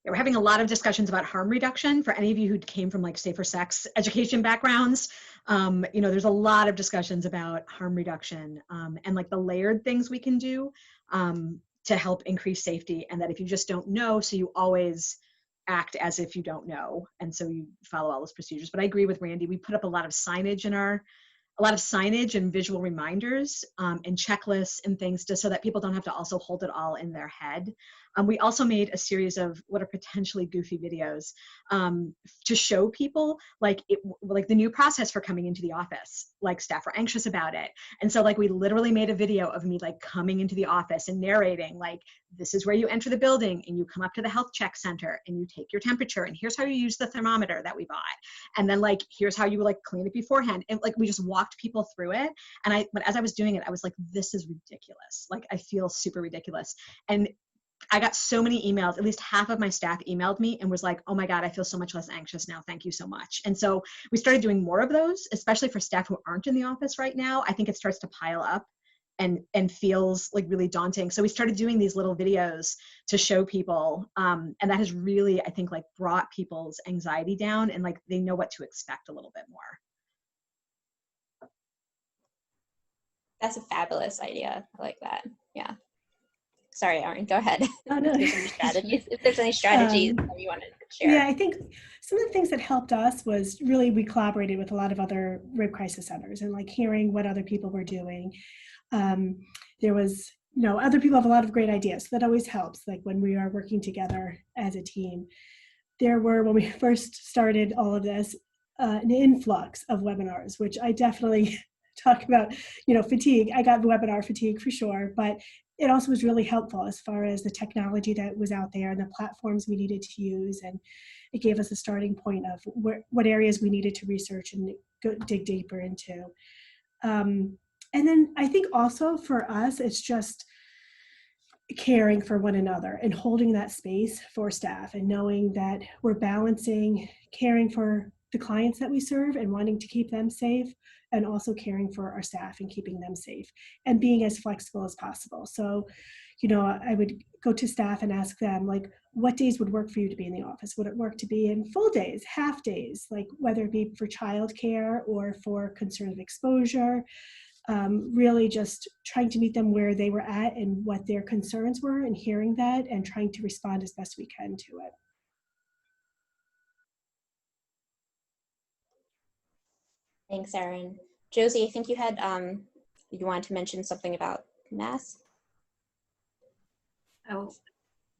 We're having a lot of discussions about harm reduction. For any of you who came from like safer sex education backgrounds, you know, there's a lot of discussions about harm reduction and like the layered things we can do to help increase safety, and that if you just don't know, so you always act as if you don't know, and so you follow all those procedures. But I agree with Randi. We put up a lot of signage and visual reminders and checklists and things, just so that people don't have to also hold it all in their head. We also made a series of what are potentially goofy videos to show people like the new process for coming into the office. Like staff were anxious about it. And so like we literally made a video of me like coming into the office and narrating like, this is where you enter the building and you come up to the health check center and you take your temperature and here's how you use the thermometer that we bought. And then like, here's how you like clean it beforehand. And like, we just walked people through it. And but as I was doing it, I was like, this is ridiculous. Like, I feel super ridiculous. And I got so many emails, at least half of my staff emailed me and was like, oh my God, I feel so much less anxious now. Thank you so much. And so we started doing more of those, especially for staff who aren't in the office right now. I think it starts to pile up and feels like really daunting. So we started doing these little videos to show people. And that has really, I think, like brought people's anxiety down and like they know what to expect a little bit more. That's a fabulous idea. I like that. Yeah. Sorry, Erin, go ahead. Oh, no. If there's any strategies that you want to share. Yeah, I think some of the things that helped us was really we collaborated with a lot of other rape crisis centers and like hearing what other people were doing. There was, other people have a lot of great ideas. So that always helps, like when we are working together as a team. There were, when we first started all of this, an influx of webinars, which I definitely talk about, fatigue. I got webinar fatigue for sure, but it also was really helpful as far as the technology that was out there and the platforms we needed to use. And it gave us a starting point of what areas we needed to research and dig deeper into. And then I think also for us, it's just caring for one another and holding that space for staff and knowing that we're balancing caring for the clients that we serve and wanting to keep them safe, and also caring for our staff and keeping them safe and being as flexible as possible. So, I would go to staff and ask them, like, what days would work for you to be in the office? Would it work to be in full days, half days, like whether it be for childcare or for concern of exposure? Really just trying to meet them where they were at and what their concerns were and hearing that and trying to respond as best we can to it. Thanks, Erin. Josie, I think you had, you wanted to mention something about masks? Oh,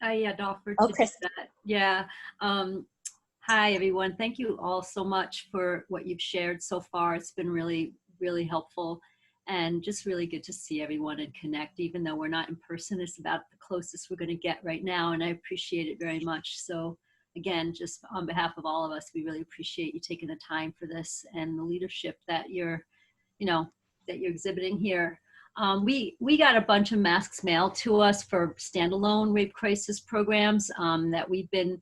I had offered to do Chris. that. Yeah. Hi, everyone. Thank you all so much for what you've shared so far. It's been really, really helpful and just really good to see everyone and connect. Even though we're not in person, it's about the closest we're going to get right now, and I appreciate it very much. So again, just on behalf of all of us, we really appreciate you taking the time for this and the leadership that you're exhibiting here. We got a bunch of masks mailed to us for standalone rape crisis programs that we've been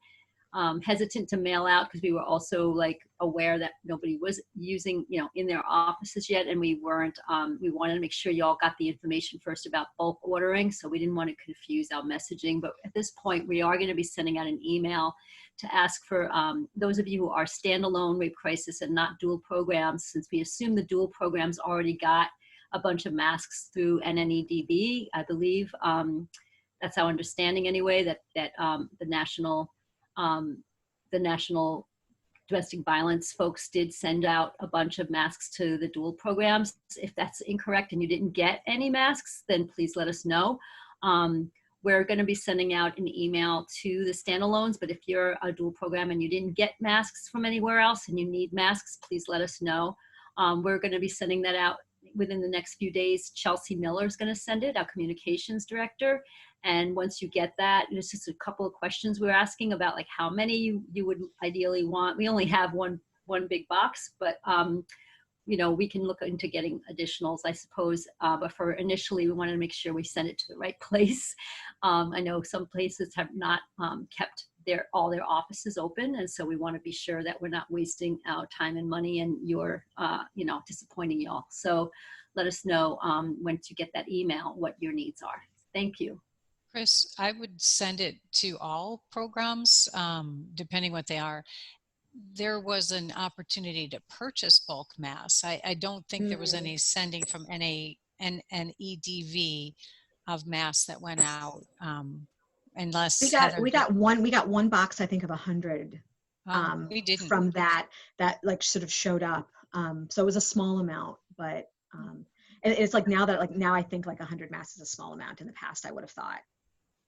hesitant to mail out because we were also like aware that nobody was using, in their offices yet. And we weren't, we wanted to make sure you all got the information first about bulk ordering. So we didn't want to confuse our messaging. But at this point, we are going to be sending out an email to ask for those of you who are standalone rape crisis and not dual programs, since we assume the dual programs already got a bunch of masks through NNEDB, I believe. That's our understanding anyway, that the national domestic violence folks did send out a bunch of masks to the dual programs. If that's incorrect and you didn't get any masks, then please let us know. We're going to be sending out an email to the standalones, but if you're a dual program and you didn't get masks from anywhere else and you need masks, please let us know. We're going to be sending that out within the next few days. Chelsea Miller is going to send it, our communications director. And once you get that, it's just a couple of questions we're asking about, like how many you would ideally want. We only have one big box, but we can look into getting additionals, I suppose. But for initially, we wanted to make sure we send it to the right place. I know some places have not kept all their offices open, and so we want to be sure that we're not wasting our time and money and you're disappointing y'all. So let us know once you get that email what your needs are. Thank you. Chris, I would send it to all programs, depending what they are. There was an opportunity to purchase bulk masks. I don't think there was any sending from NNEDV of masks that went out, unless we got one box, I think, of 100 we didn't. from that like sort of showed up. So it was a small amount, but it's like now I think like 100 masks is a small amount. In the past, I would have thought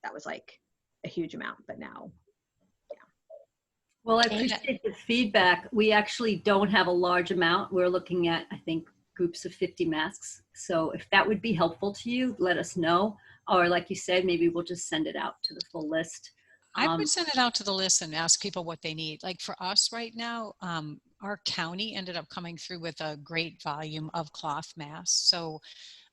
that was like a huge amount, but now, yeah. Well, I appreciate the feedback. We actually don't have a large amount. We're looking at, I think, groups of 50 masks. So if that would be helpful to you, let us know. Or like you said, maybe we'll just send it out to the full list. I would send it out to the list and ask people what they need. Like for us right now, our county ended up coming through with a great volume of cloth masks. So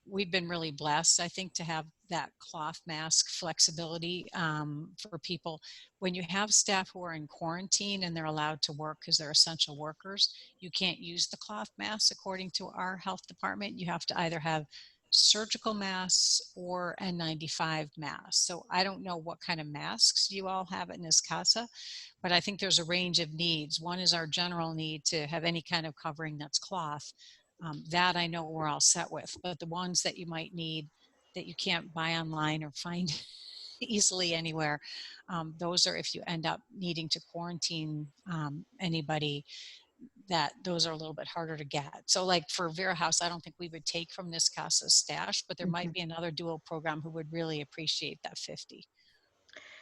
we've been really blessed, I think, to have that cloth mask flexibility for people. When you have staff who are in quarantine and they're allowed to work because they're essential workers, you can't use the cloth masks according to our health department. You have to either have surgical masks or N95 masks. So I don't know what kind of masks you all have in this CASA, but I think there's a range of needs. One is our general need to have any kind of covering that's cloth. That I know we're all set with, but the ones that you might need that you can't buy online or find easily anywhere, those are, if you end up needing to quarantine anybody, that those are a little bit harder to get. So like for Vera House, I don't think we would take from this CASA stash, but there might be another dual program who would really appreciate that 50.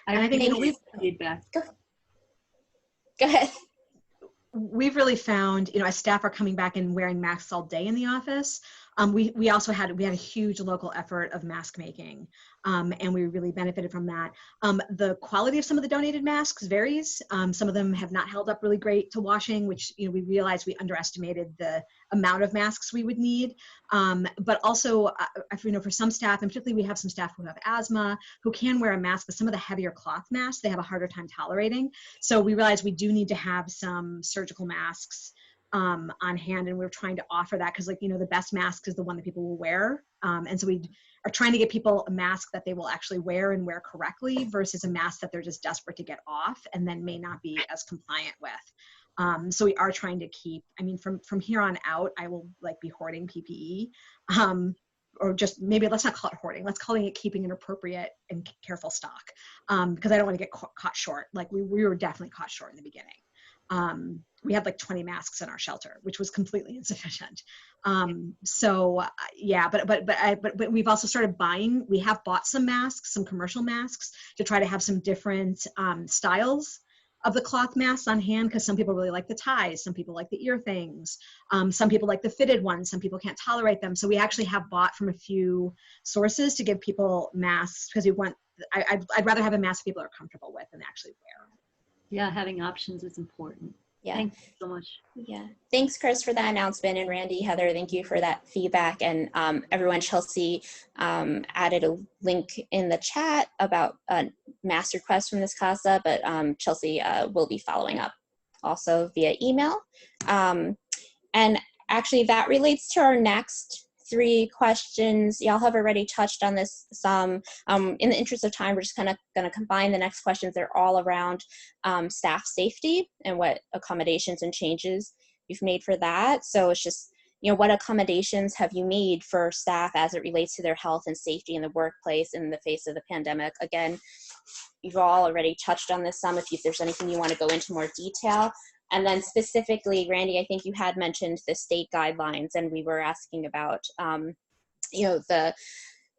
I think we've feedback. Go ahead. We've really found, as staff are coming back and wearing masks all day in the office, we also had a huge local effort of mask making, and we really benefited from that. The quality of some of the donated masks varies. Some of them have not held up really great to washing, which we realized we underestimated the amount of masks we would need. But also, for some staff, and particularly we have some staff who have asthma, who can wear a mask, but some of the heavier cloth masks they have a harder time tolerating. So we realized we do need to have some surgical masks on hand, and we're trying to offer that because the best mask is the one that people will wear, and so we are trying to get people a mask that they will actually wear and wear correctly versus a mask that they're just desperate to get off and then may not be as compliant with. So we are trying to keep, from here on out, I will be hoarding PPE, or just maybe let's not call it hoarding, let's call it keeping an appropriate and careful stock, because I don't want to get caught short. We were definitely caught short in the beginning. We had 20 masks in our shelter, which was completely insufficient. But we've also started buying. We have bought some masks, some commercial masks, to try to have some different styles of the cloth masks on hand, because some people really like the ties, some people like the ear things, some people like the fitted ones, some people can't tolerate them. So we actually have bought from a few sources to give people masks, because I'd rather have a mask people are comfortable with and actually wear. Yeah, having options is important. Yeah. Thank you so much. Yeah. Thanks, Chris, for that announcement. And Randy, Heather, thank you for that feedback. And everyone, Chelsea added a link in the chat about a mass request from this CASA, but Chelsea will be following up also via email. And actually that relates to our next 3 questions. Y'all have already touched on this some. In the interest of time, we're just kind of going to combine the next questions. They're all around staff safety and what accommodations and changes you've made for that. So it's just, what accommodations have you made for staff as it relates to their health and safety in the workplace in the face of the pandemic? Again, you've all already touched on this some. If there's anything you want to go into more detail. And then specifically, Randy, I think you had mentioned the state guidelines, and we were asking about, the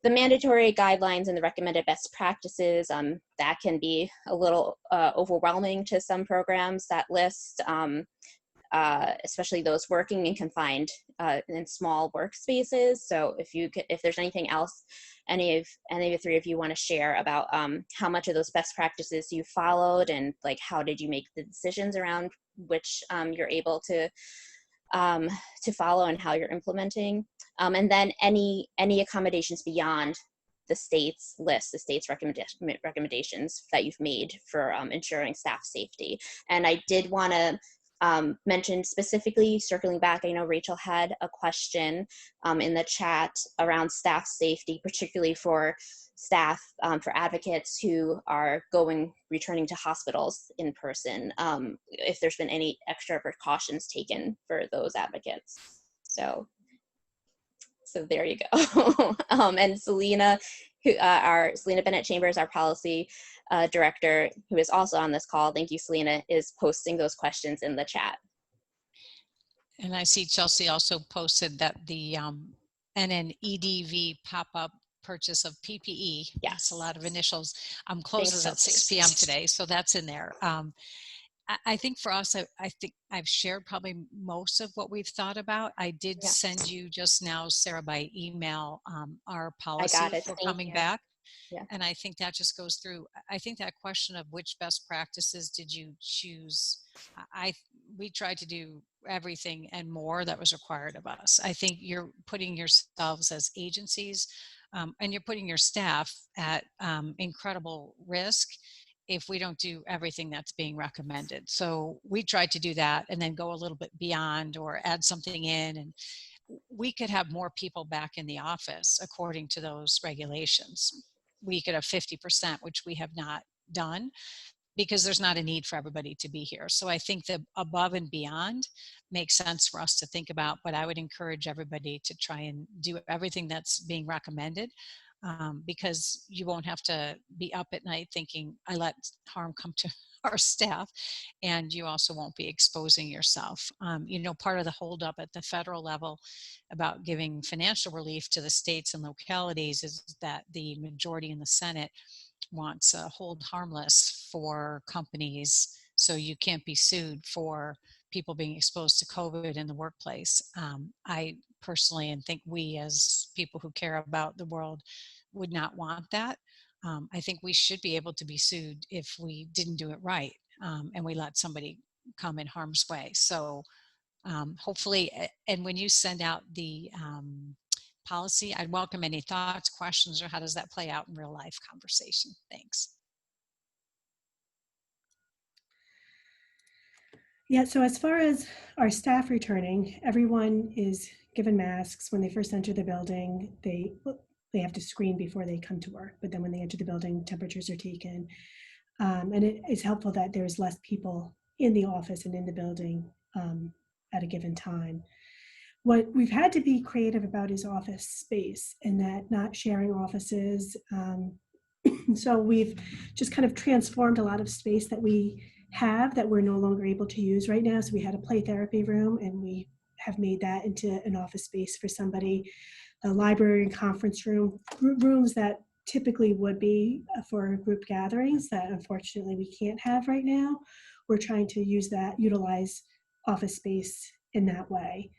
mandatory guidelines and the recommended best practices. That can be a little overwhelming to some programs, that list, especially those working and confined in small workspaces. So if there's anything else, any of the 3 of you want to share about how much of those best practices you followed, and how did you make the decisions around which you're able to follow and how you're implementing, and then any accommodations beyond the state's list, the state's recommendations that you've made for ensuring staff safety. And I did want to mention specifically, circling back, I know Rachel had a question in the chat around staff safety, particularly for staff, for advocates who are returning to hospitals in person, if there's been any extra precautions taken for those advocates. So there you go. And Selena, Selena Bennett Chambers, our policy director, who is also on this call, thank you, Selena, is posting those questions in the chat. And I see Chelsea also posted that the NNEDV pop-up purchase of PPE. Yes. That's a lot of initials. Closes at 6 p.m. today, so that's in there. I think for us, I think I've shared probably most of what we've thought about. I did send you just now, Sarah, by email, our policy for coming back. Yeah. And I think that just goes through, I think that question of which best practices did you choose? We tried to do everything and more that was required of us. I think you're putting yourselves as agencies and you're putting your staff at incredible risk if we don't do everything that's being recommended. So we tried to do that and then go a little bit beyond or add something in, and we could have more people back in the office according to those regulations. We could have 50%, which we have not done because there's not a need for everybody to be here. So I think the above and beyond makes sense for us to think about, but I would encourage everybody to try and do everything that's being recommended. Because you won't have to be up at night thinking, I let harm come to our staff, and you also won't be exposing yourself. Part of the holdup at the federal level about giving financial relief to the states and localities is that the majority in the Senate wants a hold harmless for companies, so you can't be sued for people being exposed to COVID in the workplace. I personally, and think we as people who care about the world, would not want that. I think we should be able to be sued if we didn't do it right and we let somebody come in harm's way. So hopefully, and when you send out the policy, I'd welcome any thoughts, questions, or how does that play out in real life conversation. Thanks. Yeah, so as far as our staff returning, everyone is given masks when they first enter the building. They have to screen before they come to work, but then when they enter the building, temperatures are taken. And it is helpful that there's less people in the office and in the building at a given time. What we've had to be creative about is office space, and that not sharing offices. So we've just kind of transformed a lot of space that we have that we're no longer able to use right now. So we had a play therapy room, and we have made that into an office space for somebody. A library and conference room, rooms that typically would be for group gatherings that unfortunately we can't have right now. We're trying to utilize office space in that way.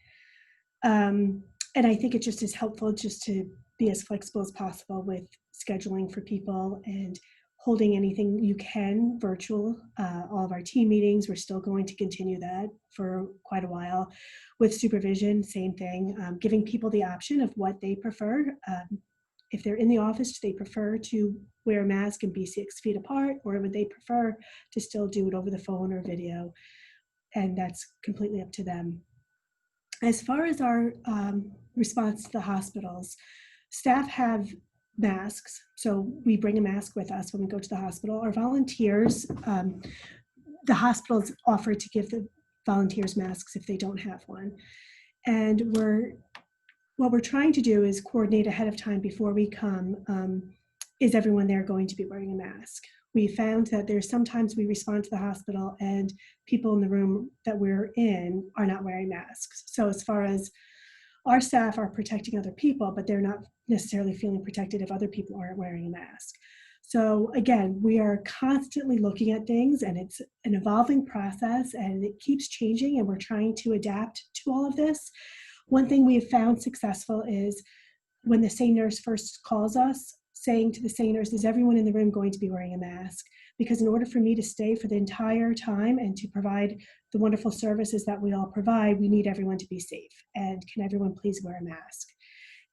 And I think it just is helpful just to be as flexible as possible with scheduling for people and holding anything you can virtual. All of our team meetings, we're still going to continue that for quite a while. With supervision, same thing, giving people the option of what they prefer. If they're in the office, do they prefer to wear a mask and be 6 feet apart, or would they prefer to still do it over the phone or video? And that's completely up to them. As far as our response to the hospitals, staff have masks, so we bring a mask with us when we go to the hospital. Our volunteers, the hospitals offer to give the volunteers masks if they don't have one. And what we're trying to do is coordinate ahead of time before we come. Is everyone there going to be wearing a mask? We found that there's sometimes we respond to the hospital and people in the room that we're in are not wearing masks. So as far as our staff are protecting other people, but they're not necessarily feeling protected if other people aren't wearing a mask. So again, we are constantly looking at things, and it's an evolving process, and it keeps changing, and we're trying to adapt to all of this. One thing we have found successful is when the SANE nurse first calls us, saying to the SANE nurse, is everyone in the room going to be wearing a mask? Because in order for me to stay for the entire time and to provide the wonderful services that we all provide, we need everyone to be safe. And can everyone please wear a mask?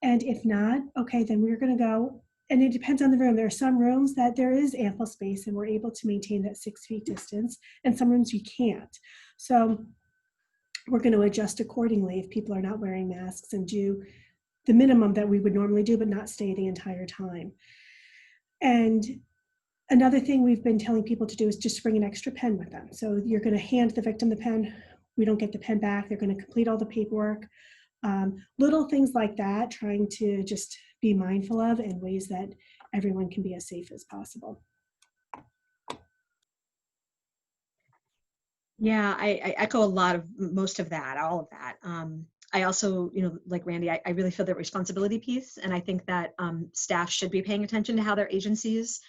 And if not, okay, then we're going to go. And it depends on the room. There are some rooms that there is ample space and we're able to maintain that 6 feet distance, and some rooms you can't. So we're going to adjust accordingly if people are not wearing masks and do the minimum that we would normally do, but not stay the entire time. And another thing we've been telling people to do is just bring an extra pen with them. So you're going to hand the victim the pen. We don't get the pen back. They're going to complete all the paperwork. Little things like that, trying to just be mindful of in ways that everyone can be as safe as possible. Yeah, I echo most of that, all of that. I also, like Randi, I really feel the responsibility piece. And I think that staff should be paying attention to how their agencies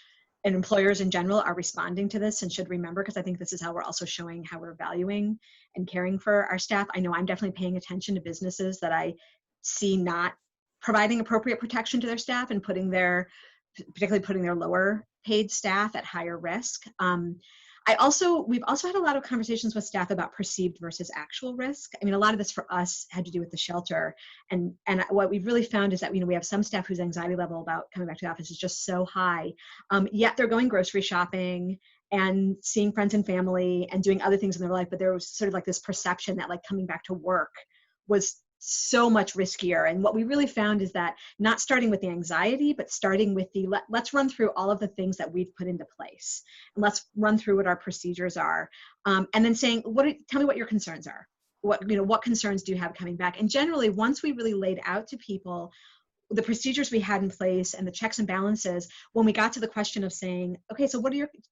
and employers in general are responding to this, and should remember, because I think this is how we're also showing how we're valuing and caring for our staff. I know I'm definitely paying attention to businesses that I see not providing appropriate protection to their staff and particularly putting their lower paid staff at higher risk. We've also had a lot of conversations with staff about perceived versus actual risk. I mean, a lot of this for us had to do with the shelter. And what we've really found is that, we have some staff whose anxiety level about coming back to the office is just so high, yet they're going grocery shopping and seeing friends and family and doing other things in their life. But there was sort of like this perception that like coming back to work was so much riskier. And what we really found is that not starting with the anxiety, but starting with let's run through all of the things that we've put into place. And let's run through what our procedures are. And then saying, tell me what your concerns are. What concerns do you have coming back? And generally, once we really laid out to people the procedures we had in place and the checks and balances, when we got to the question of saying, okay, so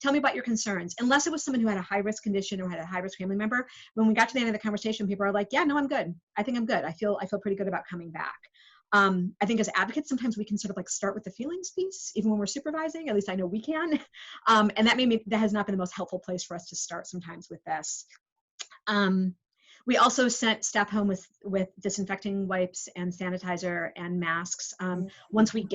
tell me about your concerns, unless it was someone who had a high risk condition or had a high risk family member, when we got to the end of the conversation, people are like, yeah, no, I'm good. I think I'm good. I feel pretty good about coming back. I think as advocates, sometimes we can sort of like start with the feelings piece, even when we're supervising, at least I know we can. And that has not been the most helpful place for us to start sometimes with this. We also sent staff home with disinfecting wipes and sanitizer and masks. Once we've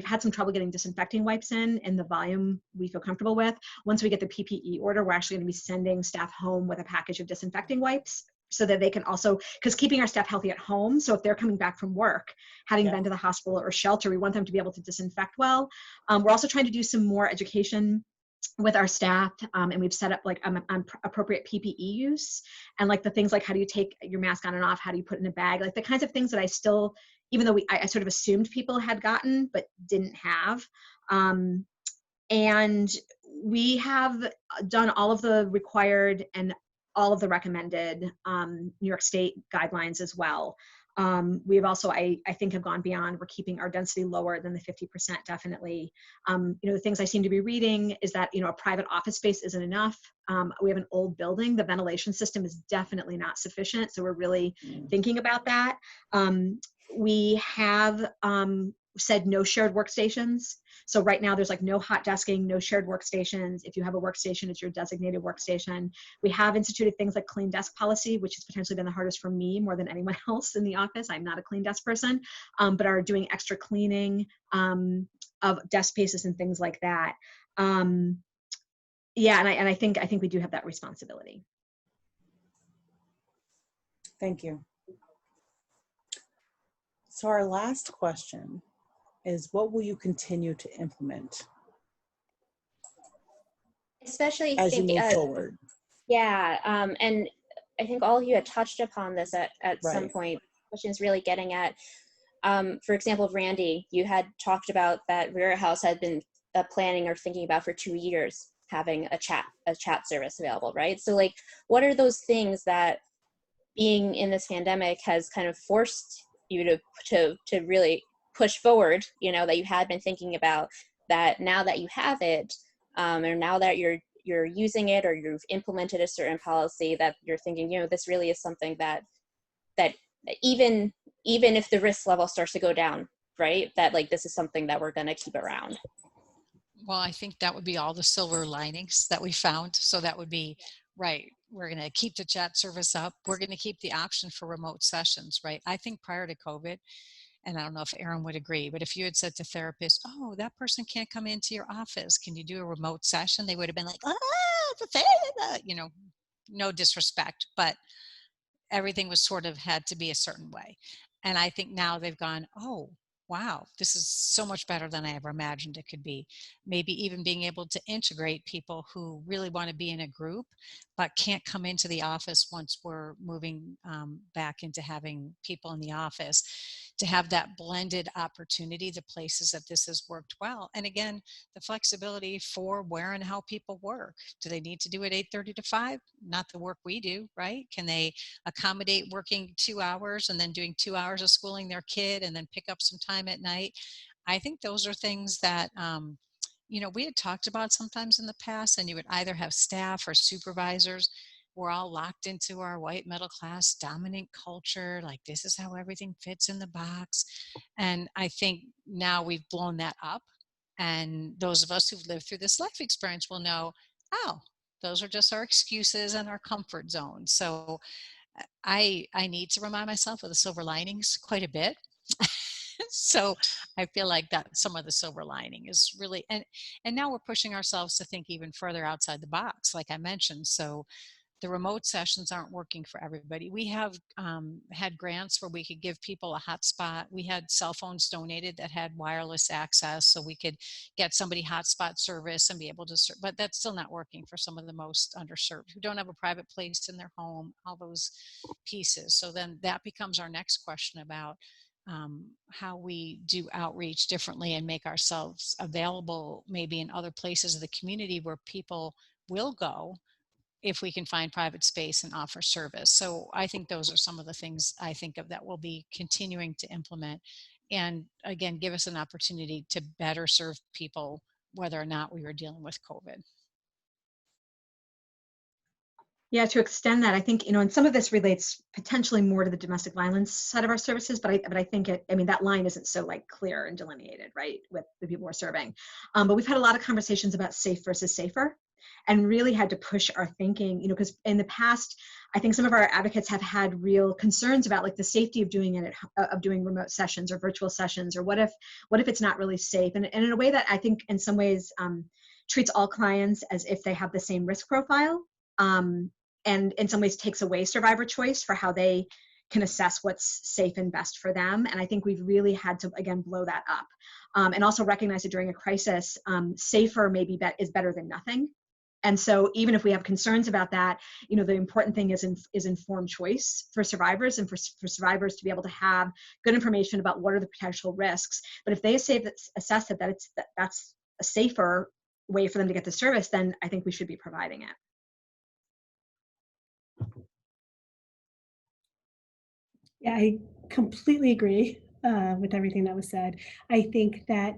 had some trouble getting disinfecting wipes in the volume we feel comfortable with. Once we get the PPE order, we're actually going to be sending staff home with a package of disinfecting wipes, so that they can also, because keeping our staff healthy at home, so if they're coming back from work, having been to the hospital or shelter, we want them to be able to disinfect well. We're also trying to do some more education with our staff, and we've set up like appropriate PPE use, and like the things like how do you take your mask on and off, how do you put it in a bag, like the kinds of things that I still, even though I sort of assumed people had gotten but didn't have. And we have done all of the required and all of the recommended New York State guidelines as well. We have also, I think, have gone beyond. We're keeping our density lower than the 50%, definitely. The things I seem to be reading is that, a private office space isn't enough. We have an old building. The ventilation system is definitely not sufficient. So we're really thinking about that. We have said no shared workstations. So right now there's like no hot desking, no shared workstations. If you have a workstation, it's your designated workstation. We have instituted things like clean desk policy, which has potentially been the hardest for me more than anyone else in the office. I'm not a clean desk person, but are doing extra cleaning of desk spaces and things like that. And I think we do have that responsibility. Thank you. So our last question is, what will you continue to implement? Especially as you move forward. Yeah, and I think all of you had touched upon this at some point. The question is really getting at, for example, Randi, you had talked about that Vera House had been planning or thinking about for 2 years having a chat service available, right? So like, what are those things that being in this pandemic has kind of forced you to really push forward, that you had been thinking about, that now that you have it, or now that you're using it, or you've implemented a certain policy, that you're thinking, this really is something that even if the risk level starts to go down, right, that like this is something that we're going to keep around. Well, I think that would be all the silver linings that we found. So that would be, right, we're going to keep the chat service up. We're going to keep the option for remote sessions, right? I think prior to COVID, and I don't know if Erin would agree, but if you had said to therapists, oh, that person can't come into your office, can you do a remote session? They would have been like, no disrespect, but everything was sort of had to be a certain way. And I think now they've gone, oh, wow, this is so much better than I ever imagined it could be. Maybe even being able to integrate people who really want to be in a group, but can't come into the office once we're moving back into having people in the office, to have that blended opportunity, the places that this has worked well. And again, the flexibility for where and how people work. Do they need to do it 8:30 to 5? Not the work we do, right? Can they accommodate working 2 hours and then doing 2 hours of schooling their kid and then pick up some time at night? I think those are things that, we had talked about sometimes in the past, and you would either have staff or supervisors we're all locked into our white middle class dominant culture. Like, this is how everything fits in the box. And I think now we've blown that up. And those of us who've lived through this life experience will know, oh, those are just our excuses and our comfort zones. So I need to remind myself of the silver linings quite a bit. So I feel like that some of the silver lining is really, and now we're pushing ourselves to think even further outside the box, like I mentioned. So the remote sessions aren't working for everybody. We have had grants where we could give people a hotspot. We had cell phones donated that had wireless access, so we could get somebody hotspot service and be able to serve, but that's still not working for some of the most underserved who don't have a private place in their home, all those pieces. So then that becomes our next question about how we do outreach differently and make ourselves available maybe in other places of the community where people will go if we can find private space and offer service. So I think those are some of the things I think of that we'll be continuing to implement, and again, give us an opportunity to better serve people, whether or not we were dealing with COVID. Yeah, to extend that, I think, and some of this relates potentially more to the domestic violence side of our services, but I think that line isn't so like clear and delineated, right, with the people we're serving. But we've had a lot of conversations about safe versus safer, and really had to push our thinking, because in the past, I think some of our advocates have had real concerns about like the safety of doing it, of doing remote sessions or virtual sessions, or what if it's not really safe, and in a way that I think in some ways treats all clients as if they have the same risk profile. And in some ways takes away survivor choice for how they can assess what's safe and best for them. And I think we've really had to, again, blow that up. And also recognize that during a crisis, safer maybe is better than nothing. And so even if we have concerns about that, the important thing is informed choice for survivors, and for survivors to be able to have good information about what are the potential risks. But if they assess that that's a safer way for them to get the service, then I think we should be providing it. Yeah, I completely agree with everything that was said. I think that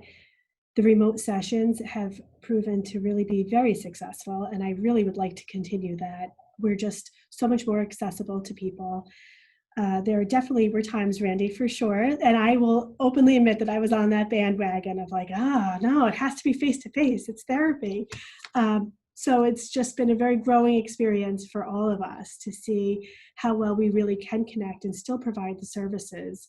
the remote sessions have proven to really be very successful, and I really would like to continue that. We're just so much more accessible to people. There definitely were times, Randi, for sure, and I will openly admit that I was on that bandwagon of like, no, it has to be face-to-face, it's therapy. So it's just been a very growing experience for all of us to see how well we really can connect and still provide the services,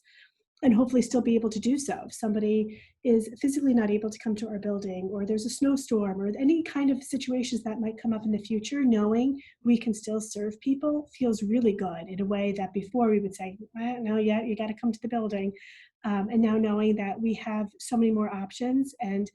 and hopefully still be able to do so. If somebody is physically not able to come to our building, or there's a snowstorm, or any kind of situations that might come up in the future, knowing we can still serve people feels really good in a way that before we would say, no, yeah, you got to come to the building. And now knowing that we have so many more options, and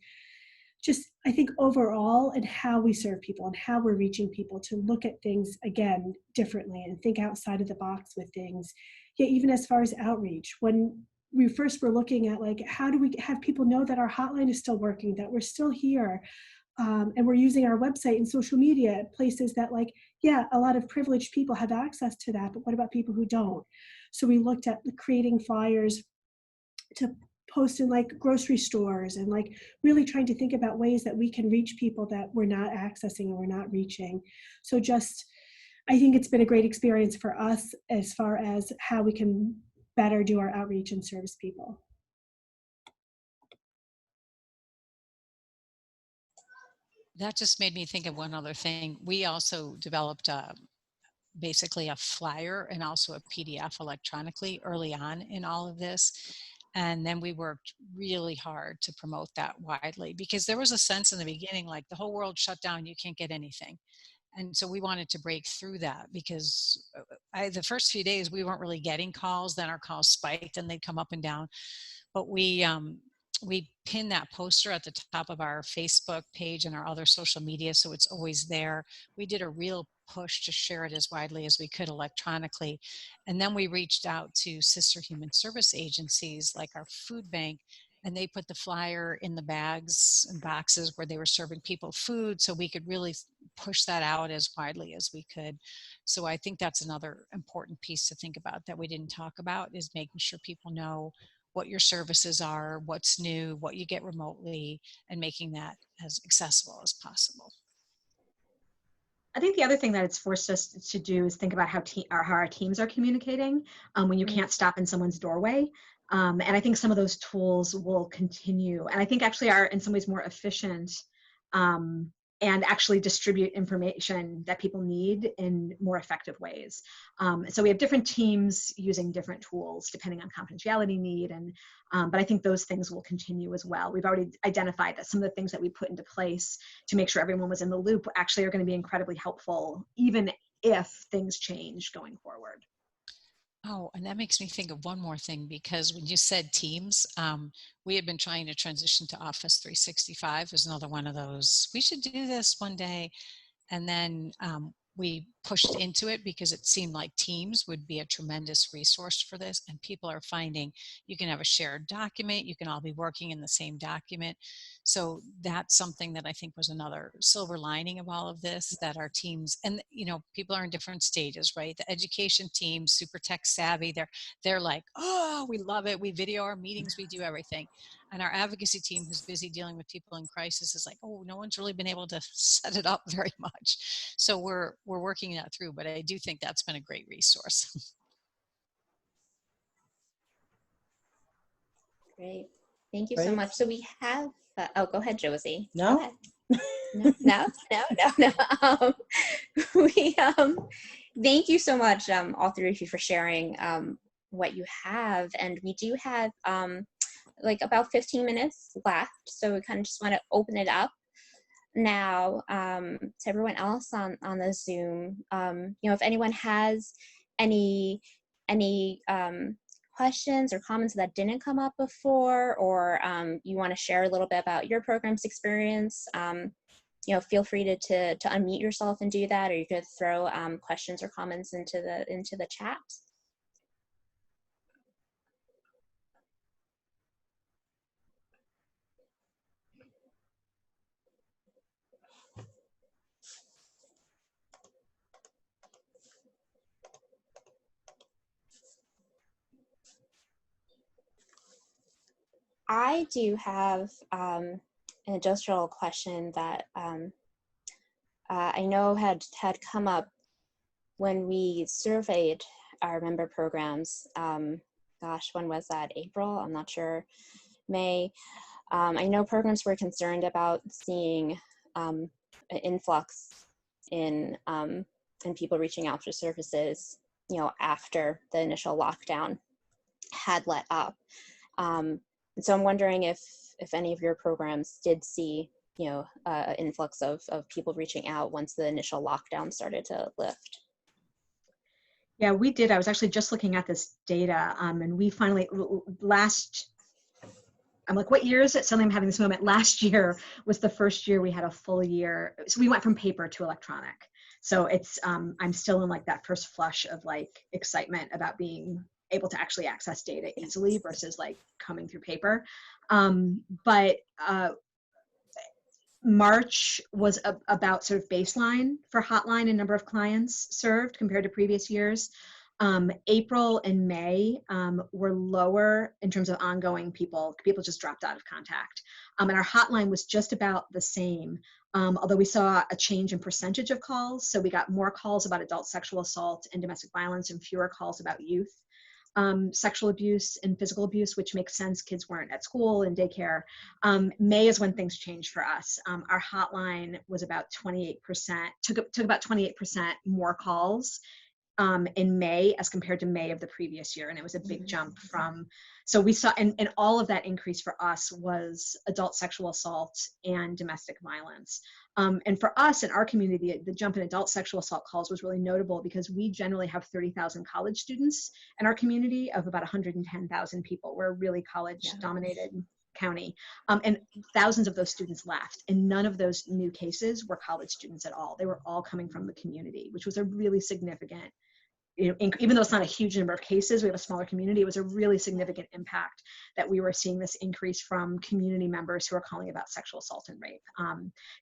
just, I think overall, and how we serve people and how we're reaching people to look at things again differently and think outside of the box with things. Yeah, even as far as outreach, when we first were looking at like, how do we have people know that our hotline is still working, that we're still here, and we're using our website and social media at places that, like, yeah, a lot of privileged people have access to that, but what about people who don't? So we looked at creating flyers to post in like grocery stores, and like really trying to think about ways that we can reach people that we're not accessing or we're not reaching. So just, I think it's been a great experience for us as far as how we can better do our outreach and service people. That just made me think of one other thing. We also developed basically a flyer and also a PDF electronically early on in all of this. And then we worked really hard to promote that widely, because there was a sense in the beginning, like the whole world shut down, you can't get anything. And so we wanted to break through that, because the first few days we weren't really getting calls. Then our calls spiked and they'd come up and down. But we pinned that poster at the top of our Facebook page and our other social media, so it's always there. We did a real push to share it as widely as we could electronically. And then we reached out to sister human service agencies like our food bank, and they put the flyer in the bags and boxes where they were serving people food, so we could really push that out as widely as we could. So I think that's another important piece to think about that we didn't talk about, is making sure people know what your services are, what's new, what you get remotely, and making that as accessible as possible. I think the other thing that it's forced us to do is think about how our teams are communicating when you can't stop in someone's doorway. And I think some of those tools will continue, and I think actually are in some ways more efficient and actually distribute information that people need in more effective ways. So we have different teams using different tools depending on confidentiality need, and but I think those things will continue as well. We've already identified that some of the things that we put into place to make sure everyone was in the loop actually are going to be incredibly helpful, even if things change going forward. Oh, and that makes me think of one more thing, because when you said teams, we had been trying to transition to Office 365 as another one of those, we should do this one day. And then we pushed into it because it seemed like Teams would be a tremendous resource for this. And people are finding you can have a shared document, you can all be working in the same document. So that's something that I think was another silver lining of all of this, that our teams, and you know, people are in different stages, right? The education team, super tech savvy, they're like, oh, we love it. We video our meetings, we do everything. And our advocacy team, who's busy dealing with people in crisis, is like, oh, no one's really been able to set it up very much. So we're working that through, but I do think that's been a great resource. Great. Thank you Great. so much. So we have, oh, go ahead, Josie. No? Go ahead. No. Thank you so much, all three of you, for sharing what you have. And we do have like about 15 minutes left. So we kind of just want to open it up now to everyone else on the Zoom. You know, if anyone has any questions or comments that didn't come up before, or you want to share a little bit about your program's experience, you know, feel free to unmute yourself and do that, or you could throw questions or comments into the chat. I do have an additional question that I know had come up when we surveyed our member programs. Gosh, when was that? April? I'm not sure. May. I know programs were concerned about seeing an influx in people reaching out for services, you know, after the initial lockdown had let up. And so I'm wondering if any of your programs did see, you know, an influx of people reaching out once the initial lockdown started to lift. Yeah, we did. I was actually just looking at this data, and we finally, I'm like, what year is it? Suddenly I'm having this moment. Last year was the first year we had a full year. So we went from paper to electronic. So it's, I'm still in like that first flush of like excitement about being able to actually access data easily versus like coming through paper. But March was about sort of baseline for hotline and number of clients served compared to previous years. April and May were lower in terms of ongoing people just dropped out of contact. And our hotline was just about the same, although we saw a change in percentage of calls. So we got more calls about adult sexual assault and domestic violence and fewer calls about youth sexual abuse and physical abuse, which makes sense. Kids weren't at school and daycare. May is when things changed for us. Our hotline was about 28%, took about 28% more calls in May as compared to May of the previous year. And it was a big jump from, so we saw, and all of that increase for us was adult sexual assault and domestic violence. And for us in our community, the jump in adult sexual assault calls was really notable because we generally have 30,000 college students in our community of about 110,000 people. We're a really college dominated county. And thousands of those students left, and none of those new cases were college students at all. They were all coming from the community, which was a really significant, you know, even though it's not a huge number of cases, we have a smaller community, it was a really significant impact that we were seeing this increase from community members who are calling about sexual assault and rape.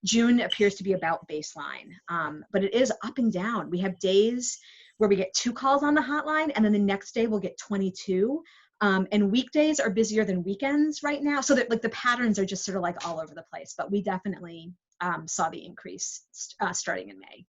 June appears to be about baseline, but it is up and down. We have days where we get 2 calls on the hotline, and then the next day we'll get 22. And weekdays are busier than weekends right now. So that like the patterns are just sort of like all over the place, but we definitely saw the increase starting in May.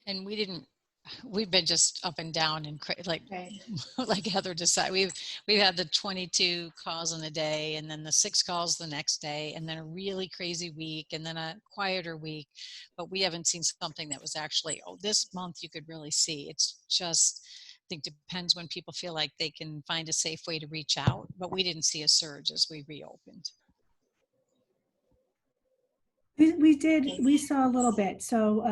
And we've been just up and down and like, Right. like Heather decided, we've had the 22 calls in a day, and then the 6 calls the next day, and then a really crazy week, and then a quieter week. But we haven't seen something that was actually, oh, this month you could really see. It's just, I think, depends when people feel like they can find a safe way to reach out. But we didn't see a surge as we reopened. We saw a little bit. So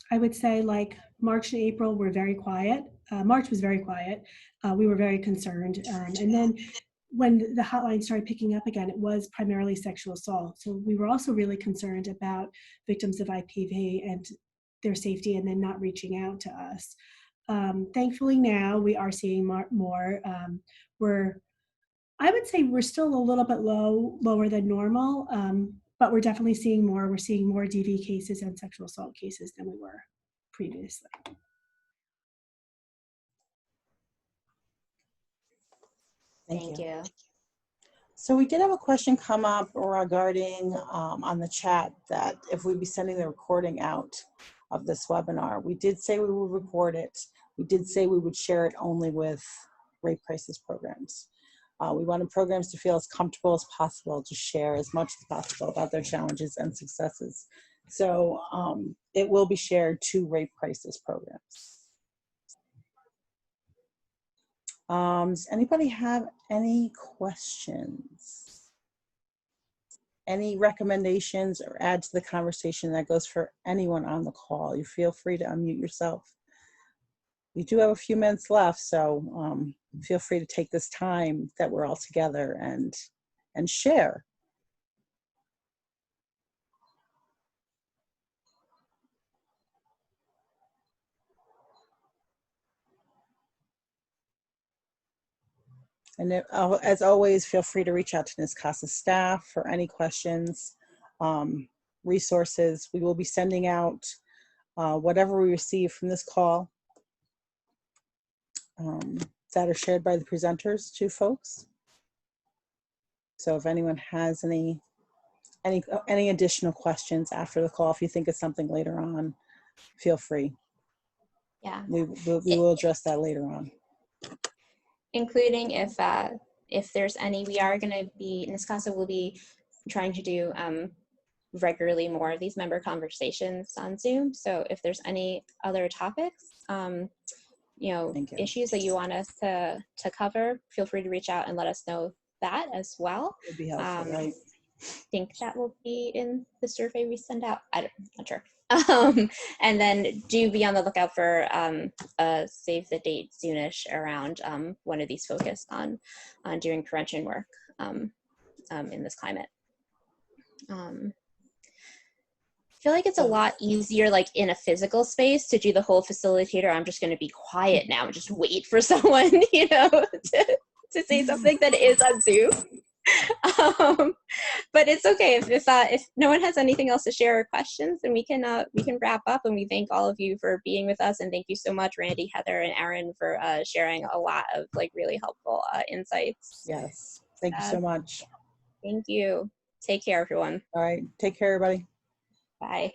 I would say like March and April were very quiet. March was very quiet. We were very concerned. And then when the hotline started picking up again, it was primarily sexual assault. So we were also really concerned about victims of IPV and their safety, and then not reaching out to us. Thankfully now we are seeing more. I would say we're still a little bit lower than normal, but we're definitely seeing more. We're seeing more DV cases and sexual assault cases than we were previously. Thank you. So we did have a question come up regarding on the chat that if we'd be sending the recording out of this webinar. We did say we would record it. We did say we would share it only with rape crisis programs. We wanted programs to feel as comfortable as possible to share as much as possible about their challenges and successes. So it will be shared to rape crisis programs. Does anybody have any questions? Any recommendations or add to the conversation? That goes for anyone on the call. You feel free to unmute yourself. We do have a few minutes left, so feel free to take this time that we're all together and share. And as always, feel free to reach out to NISCASA staff for any questions, resources. We will be sending out whatever we receive from this call that are shared by the presenters to folks. So if anyone has any additional questions after the call, if you think of something later on, feel free. Yeah. We will address that later on. Including if there's any, we are going to be, NISCASA will be trying to do regularly more of these member conversations on Zoom. So if there's any other topics, issues that you want us to cover, feel free to reach out and let us know that as well. It'd be helpful, right? I think that will be in the survey we send out. I'm not sure. And then do be on the lookout for save the date soonish around one of these focused on doing prevention work in this climate. I feel like it's a lot easier like in a physical space to do the whole facilitator, I'm just going to be quiet now and just wait for someone, to say something that is on Zoom. But it's okay if no one has anything else to share or questions, then we can wrap up. And we thank all of you for being with us, and thank you so much, Randi, Heather, and Erin, for sharing a lot of like really helpful insights. Yes, thank you so much. Thank you. Take care, everyone. All right, take care, everybody. Bye.